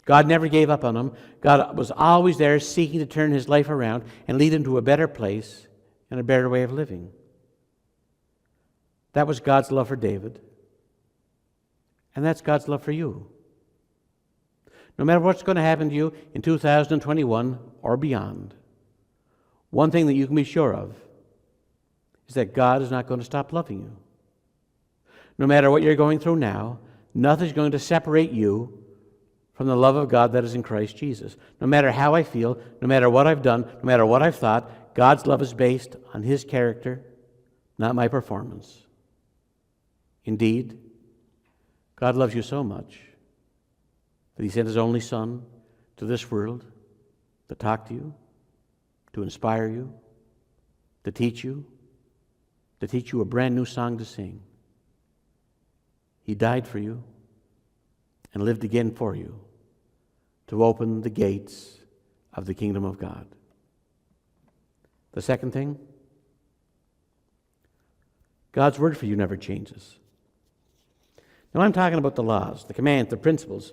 God never gave up on him. God was always there seeking to turn his life around and lead him to a better place and a better way of living. That was God's love for David. And that's God's love for you. No matter what's going to happen to you in 2021 or beyond, one thing that you can be sure of is that God is not going to stop loving you. No matter what you're going through now, nothing's going to separate you from the love of God that is in Christ Jesus. No matter how I feel, no matter what I've done, no matter what I've thought, God's love is based on his character, not my performance. Indeed, God loves you so much that he sent his only Son to this world to talk to you, to inspire you, to teach you a brand new song to sing. He died for you and lived again for you to open the gates of the kingdom of God. The second thing, God's word for you never changes. Now I'm talking about the laws, the commands, the principles,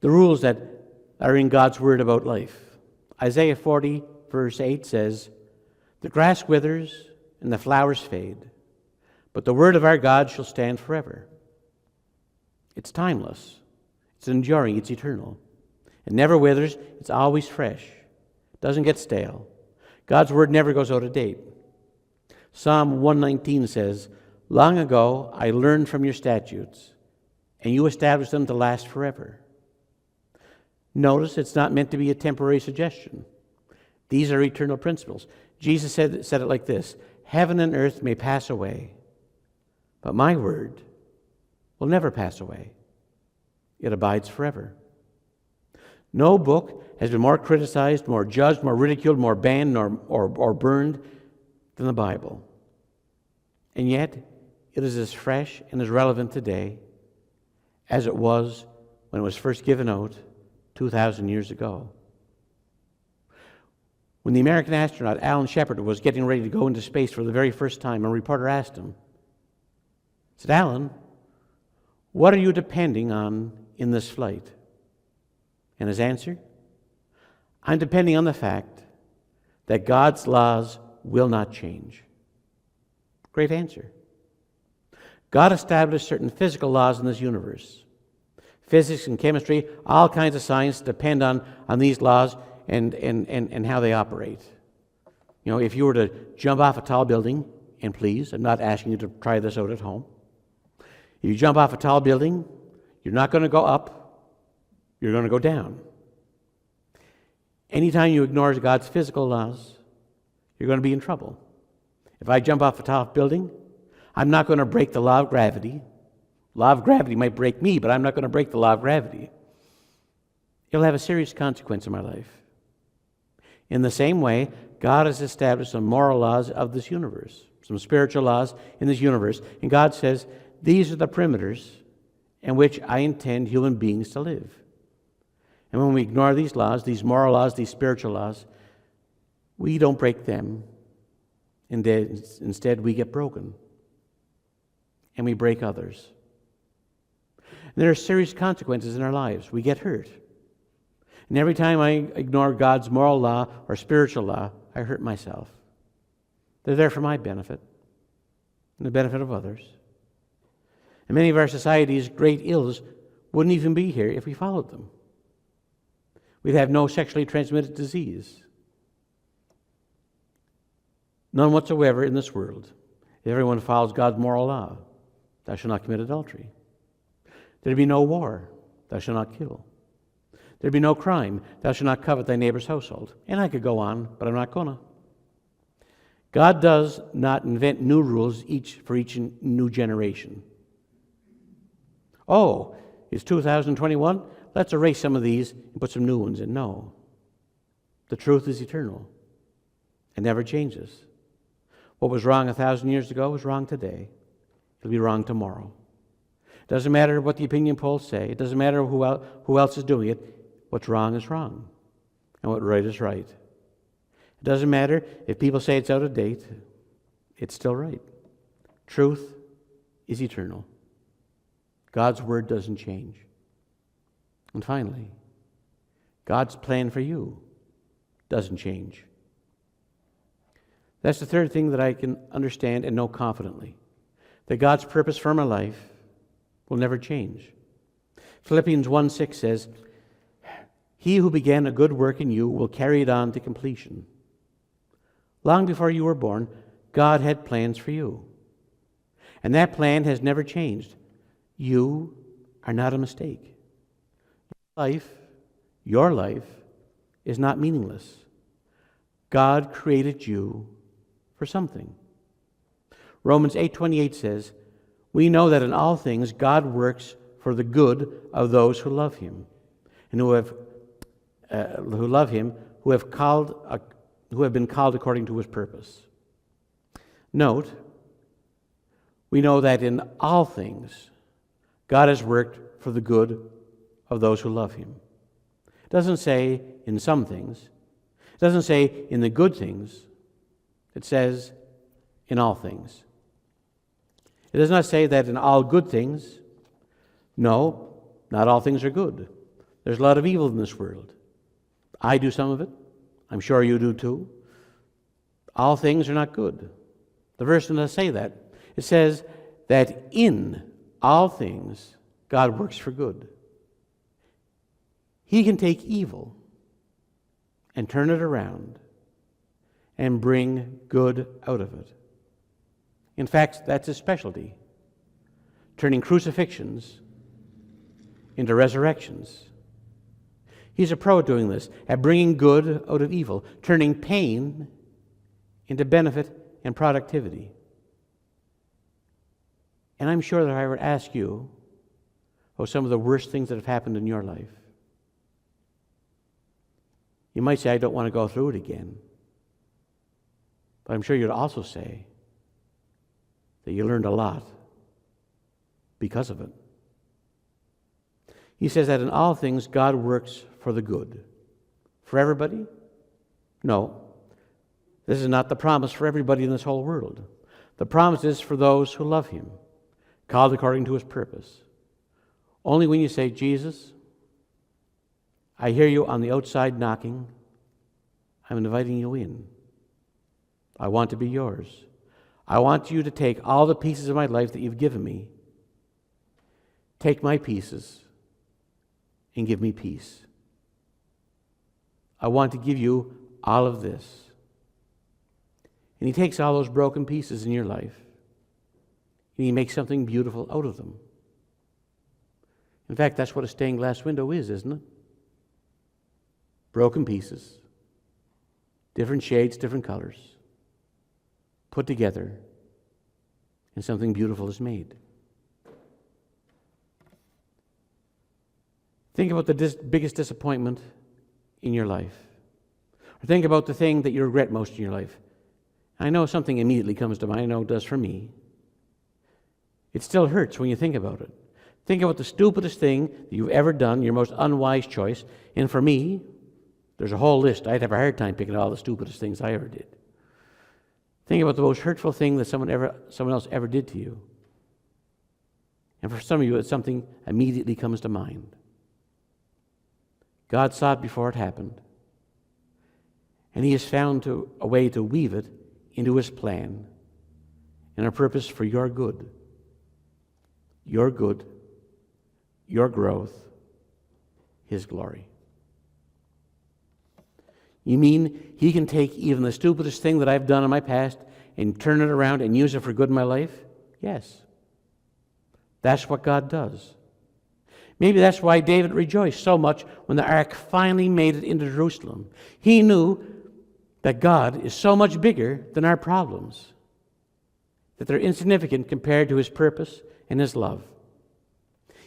the rules that are in God's word about life. Isaiah 40, verse 8 says, "The grass withers and the flowers fade, but the word of our God shall stand forever." It's timeless. It's enduring. It's eternal. It never withers. It's always fresh. It doesn't get stale. God's word never goes out of date. Psalm 119 says, "Long ago I learned from your statutes, and you established them to last forever." Notice it's not meant to be a temporary suggestion. These are eternal principles. Jesus said it like this, "Heaven and earth may pass away, but my word will never pass away. It abides forever." No book has been more criticized, more judged, more ridiculed, more banned, or burned than the Bible. And yet, it is as fresh and as relevant today as it was when it was first given out 2,000 years ago. When the American astronaut Alan Shepard was getting ready to go into space for the very first time, a reporter asked him, said, "Alan, what are you depending on in this flight?" And his answer, "I'm depending on the fact that God's laws will not change." Great answer. God established certain physical laws in this universe. Physics and chemistry, all kinds of science depend on these laws and how they operate. You know, if you were to jump off a tall building, and please, I'm not asking you to try this out at home. If you jump off a tall building, you're not going to go up, you're going to go down. Anytime you ignore God's physical laws, you're going to be in trouble. If I jump off a tall building, I'm not going to break the law of gravity. Law of gravity might break me, but I'm not going to break the law of gravity. It'll have a serious consequence in my life. In the same way, God has established some moral laws of this universe, some spiritual laws in this universe, and God says, these are the perimeters in which I intend human beings to live. And when we ignore these laws, these moral laws, these spiritual laws, we don't break them. Instead, we get broken. And we break others. And there are serious consequences in our lives. We get hurt. And every time I ignore God's moral law or spiritual law, I hurt myself. They're there for my benefit and the benefit of others. And many of our society's great ills wouldn't even be here if we followed them. We'd have no sexually transmitted disease. None whatsoever in this world. If everyone follows God's moral law, thou shalt not commit adultery. There'd be no war, thou shalt not kill. There'd be no crime, thou shalt not covet thy neighbor's household. And I could go on, but I'm not gonna. God does not invent new rules for each new generation. Oh, it's 2021? Let's erase some of these and put some new ones in. No. The truth is eternal. It never changes. What was wrong 1,000 years ago is wrong today. It'll be wrong tomorrow. It doesn't matter what the opinion polls say. It doesn't matter who else is doing it. What's wrong is wrong. And what's right is right. It doesn't matter if people say it's out of date. It's still right. Truth is eternal. God's word doesn't change. And finally, God's plan for you doesn't change. That's the third thing that I can understand and know confidently, that God's purpose for my life will never change. Philippians 1:6 says, "He who began a good work in you will carry it on to completion." Long before you were born, God had plans for you. And that plan has never changed. You are not a mistake. Your life is not meaningless. God created you for something. Romans 8:28 says, "We know that in all things God works for the good of those who love Him, and who have been called according to His purpose." Note, we know that in all things God has worked for the good of those who love Him. It doesn't say in some things. It doesn't say in the good things. It says in all things. It does not say that in all good things. No, not all things are good. There's a lot of evil in this world. I do some of it. I'm sure you do too. All things are not good. The verse does not say that. It says that in all things God works for good. He can take evil and turn it around and bring good out of it. In fact, that's His specialty, turning crucifixions into resurrections. He's a pro at doing this, at bringing good out of evil, turning pain into benefit and productivity. And I'm sure that if I were to ask you some of the worst things that have happened in your life, you might say, "I don't want to go through it again." But I'm sure you'd also say that you learned a lot because of it. He says that in all things God works for the good. For everybody? No. This is not the promise for everybody in this whole world. The promise is for those who love Him, called according to His purpose. Only when you say, "Jesus, I hear you on the outside knocking. I'm inviting you in. I want to be yours. I want you to take all the pieces of my life that you've given me. Take my pieces and give me peace. I want to give you all of this." And He takes all those broken pieces in your life and He makes something beautiful out of them. In fact, that's what a stained glass window is, isn't it? Broken pieces, different shades, different colors, put together, and something beautiful is made. Think about the biggest disappointment in your life. Or think about the thing that you regret most in your life. I know something immediately comes to mind. I know it does for me. It still hurts when you think about it. Think about the stupidest thing that you've ever done, your most unwise choice. And for me, there's a whole list. I'd have a hard time picking all the stupidest things I ever did. Think about the most hurtful thing that someone else ever did to you. And for some of you, it's something immediately comes to mind. God saw it before it happened. And He has found a way to weave it into His plan and a purpose for your good, your growth, His glory. You mean He can take even the stupidest thing that I've done in my past and turn it around and use it for good in my life? Yes. That's what God does. Maybe that's why David rejoiced so much when the ark finally made it into Jerusalem. He knew that God is so much bigger than our problems, that they're insignificant compared to His purpose and His love.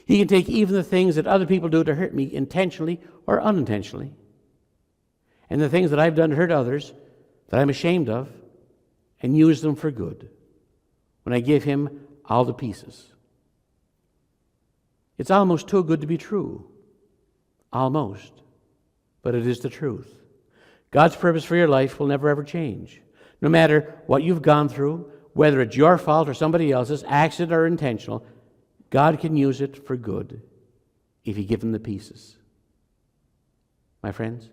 He can take even the things that other people do to hurt me intentionally or unintentionally, and the things that I've done to hurt others that I'm ashamed of, and use them for good when I give Him all the pieces. It's almost too good to be true. Almost. But it is the truth. God's purpose for your life will never ever change. No matter what you've gone through, whether it's your fault or somebody else's, accident or intentional, God can use it for good if you give Him the pieces. my friends.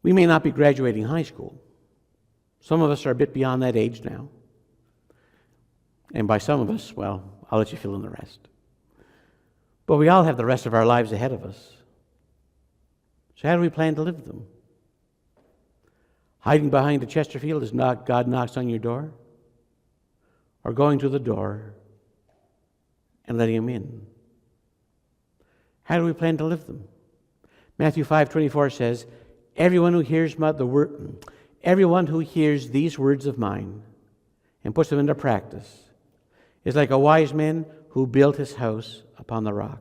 We may not be graduating high school. Some of us are a bit beyond that age now. And by some of us, well, I'll let you fill in the rest. But we all have the rest of our lives ahead of us. So how do we plan to live them? Hiding behind a Chesterfield as God knocks on your door? Or going to the door and letting Him in? How do we plan to live them? Matthew 5:24 says, everyone who hears these words of mine and puts them into practice is like a wise man who built his house upon the rock.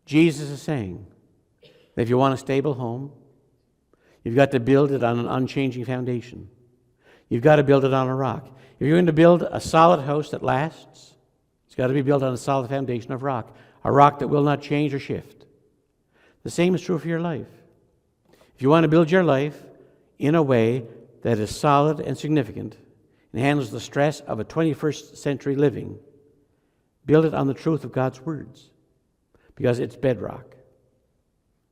Jesus is saying that if you want a stable home, you've got to build it on an unchanging foundation. You've got to build it on a rock. If you're going to build a solid house that lasts, it's got to be built on a solid foundation of rock, a rock that will not change or shift. The same is true for your life. If you want to build your life in a way that is solid and significant and handles the stress of a 21st century living, build it on the truth of God's words, because it's bedrock.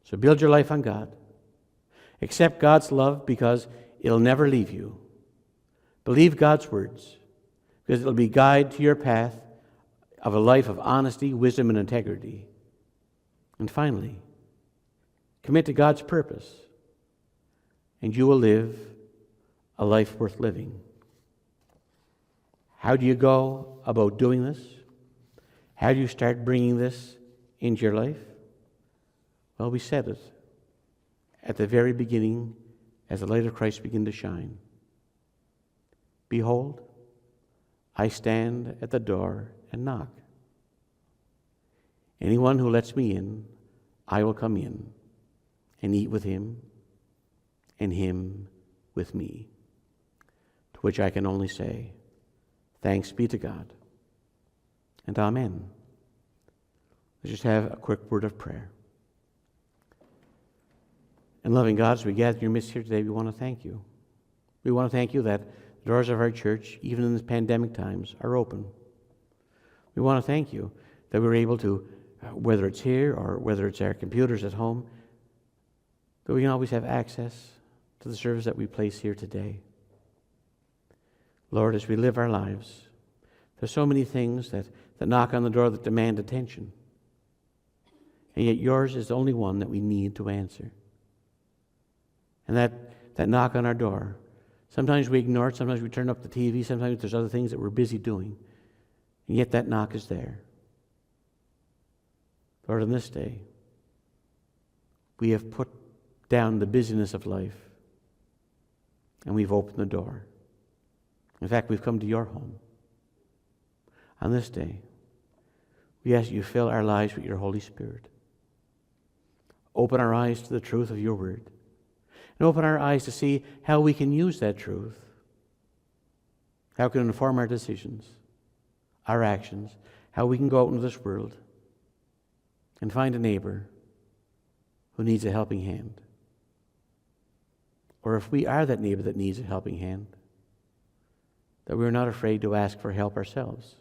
So build your life on God. Accept God's love because it'll never leave you. Believe God's words because it'll be guide to your path of a life of honesty, wisdom, and integrity. And finally, commit to God's purpose, and you will live a life worth living. How do you go about doing this? How do you start bringing this into your life? Well, we said it at the very beginning as the light of Christ began to shine. Behold, I stand at the door and knock. Anyone who lets me in, I will come in and eat with him and him with me. To which I can only say, thanks be to God and amen. Let's just have a quick word of prayer. And loving God, as we gather in your midst here today, we want to thank you. We want to thank you that the doors of our church, even in these pandemic times, are open. We want to thank you that we're able to, whether it's here or whether it's our computers at home, that we can always have access to the service that we place here today. Lord, as we live our lives, there's so many things that knock on the door that demand attention. And yet yours is the only one that we need to answer. And that knock on our door, sometimes we ignore it, sometimes we turn up the TV, sometimes there's other things that we're busy doing. And yet that knock is there. Lord, on this day, we have put down the busyness of life and we've opened the door. In fact, we've come to your home. On this day, we ask you to fill our lives with your Holy Spirit. Open our eyes to the truth of your word. And open our eyes to see how we can use that truth. How it can inform our decisions, our actions, how we can go out into this world and find a neighbor who needs a helping hand. Or if we are that neighbor that needs a helping hand, that we're not afraid to ask for help ourselves.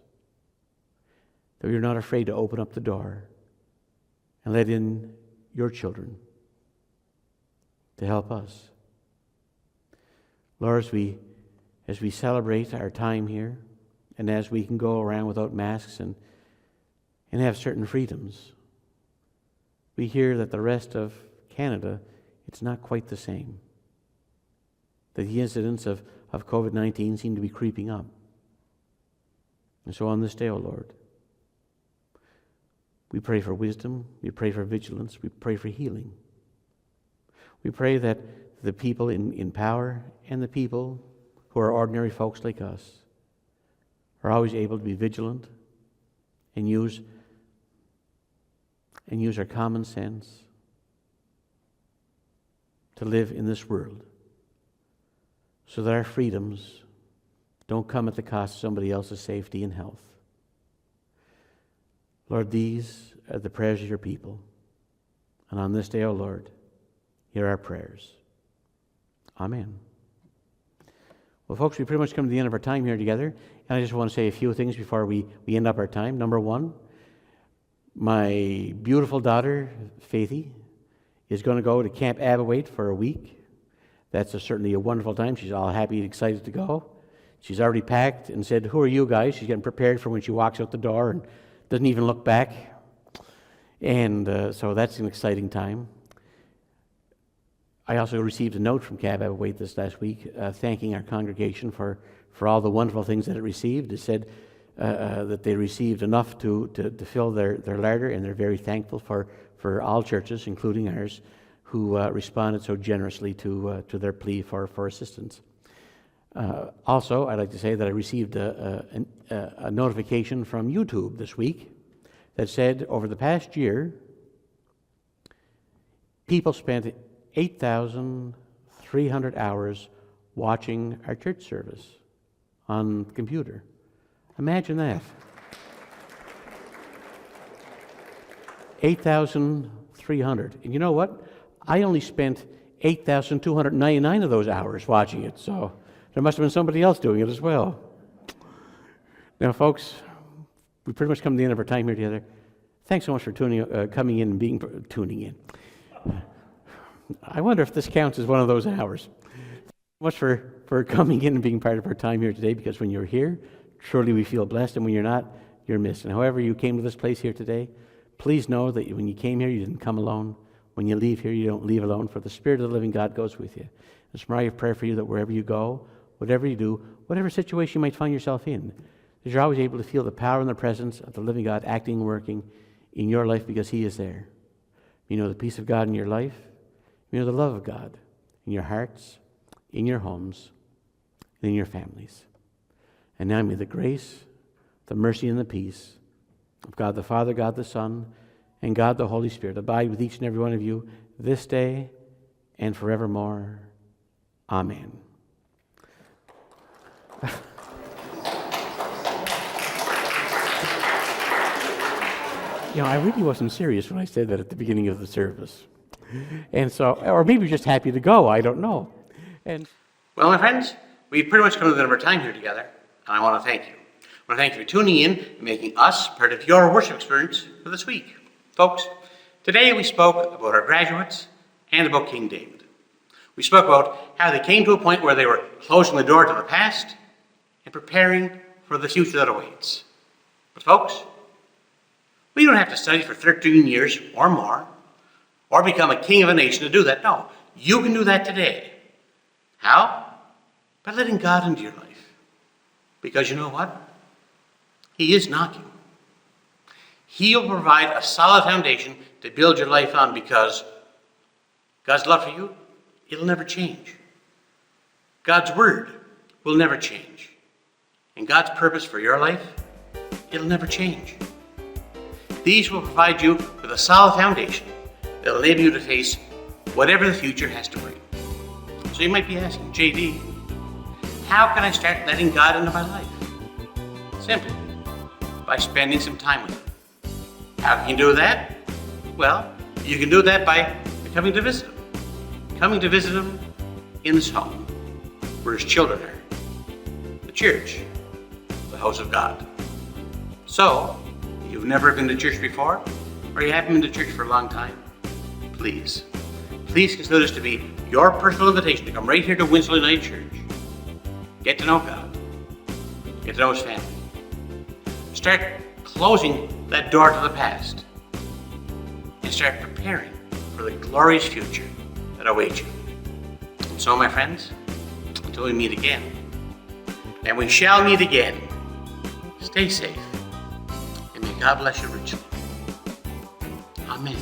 That we're not afraid to open up the door and let in your children to help us. Lord, as we celebrate our time here, and as we can go around without masks and have certain freedoms, we hear that the rest of Canada, it's not quite the same. That the incidents of COVID-19 seem to be creeping up. And so on this day, O Lord, we pray for wisdom, we pray for vigilance, we pray for healing. We pray that the people in power and the people who are ordinary folks like us are always able to be vigilant and use our common sense to live in this world so that our freedoms don't come at the cost of somebody else's safety and health. Lord, these are the prayers of your people. And on this day, O Lord, hear our prayers. Amen. Well, folks, we pretty much come to the end of our time here together, and I just want to say a few things before we end up our time. Number one, My beautiful daughter, Faithy, is going to go to Camp Abbawait for a week. That's certainly a wonderful time. She's all happy and excited to go. She's already packed and said, "Who are you guys?" She's getting prepared for when she walks out the door and doesn't even look back. And so that's an exciting time. I also received a note from Camp Abbawait this last week thanking our congregation for all the wonderful things that it received. It said that they received enough to fill their larder, and they're very thankful for all churches, including ours, who responded so generously to their plea for assistance. Also, I'd like to say that I received a notification from YouTube this week that said over the past year, people spent 8,300 hours watching our church service on the computer. Imagine that. 8,300. And you know what? I only spent 8,299 of those hours watching it, so there must have been somebody else doing it as well. Now, folks, we pretty much come to the end of our time here together. Thanks so much for coming in and tuning in. I wonder if this counts as one of those hours. Thanks so much for coming in and being part of our time here today, because when you're here, truly we feel blessed, and when you're not, you're missed. And however you came to this place here today, please know that when you came here, you didn't come alone. When you leave here, you don't leave alone, for the Spirit of the living God goes with you. It's my prayer for you that wherever you go, whatever you do, whatever situation you might find yourself in, that you're always able to feel the power and the presence of the living God acting and working in your life, because He is there. You know the peace of God in your life. You know the love of God in your hearts, in your homes, and in your families. And now may the grace, the mercy, and the peace of God the Father, God the Son, and God the Holy Spirit abide with each and every one of you this day and forevermore. Amen. I really wasn't serious when I said that at the beginning of the service. And so, or maybe you're just happy to go, I don't know. Well, my friends, we've pretty much come to the end of our time here together, and I want to thank you. I want to thank you for tuning in and making us part of your worship experience for this week. Folks, today we spoke about our graduates and about King David. We spoke about how they came to a point where they were closing the door to the past and preparing for the future that awaits. But folks, we don't have to study for 13 years or more, or become a king of a nation to do that. No, you can do that today. How? By letting God into your life. Because you know what? He is knocking. He'll provide a solid foundation to build your life on, because God's love for you, it'll never change. God's word will never change. And God's purpose for your life, it'll never change. These will provide you with a solid foundation that will enable you to face whatever the future has to bring. So you might be asking, JD, how can I start letting God into my life? Simply, by spending some time with Him. How can you do that? Well, you can do that by coming to visit Him. Coming to visit Him in His home, where His children are. The church, the house of God. So, if you've never been to church before, or you haven't been to church for a long time, please consider this to be your personal invitation to come right here to Winsloe United Church. Get to know God. Get to know His family. Start closing that door to the past, and start preparing for the glorious future that awaits you. And so, my friends, until we meet again, and we shall meet again, stay safe, and may God bless you richly. Amen.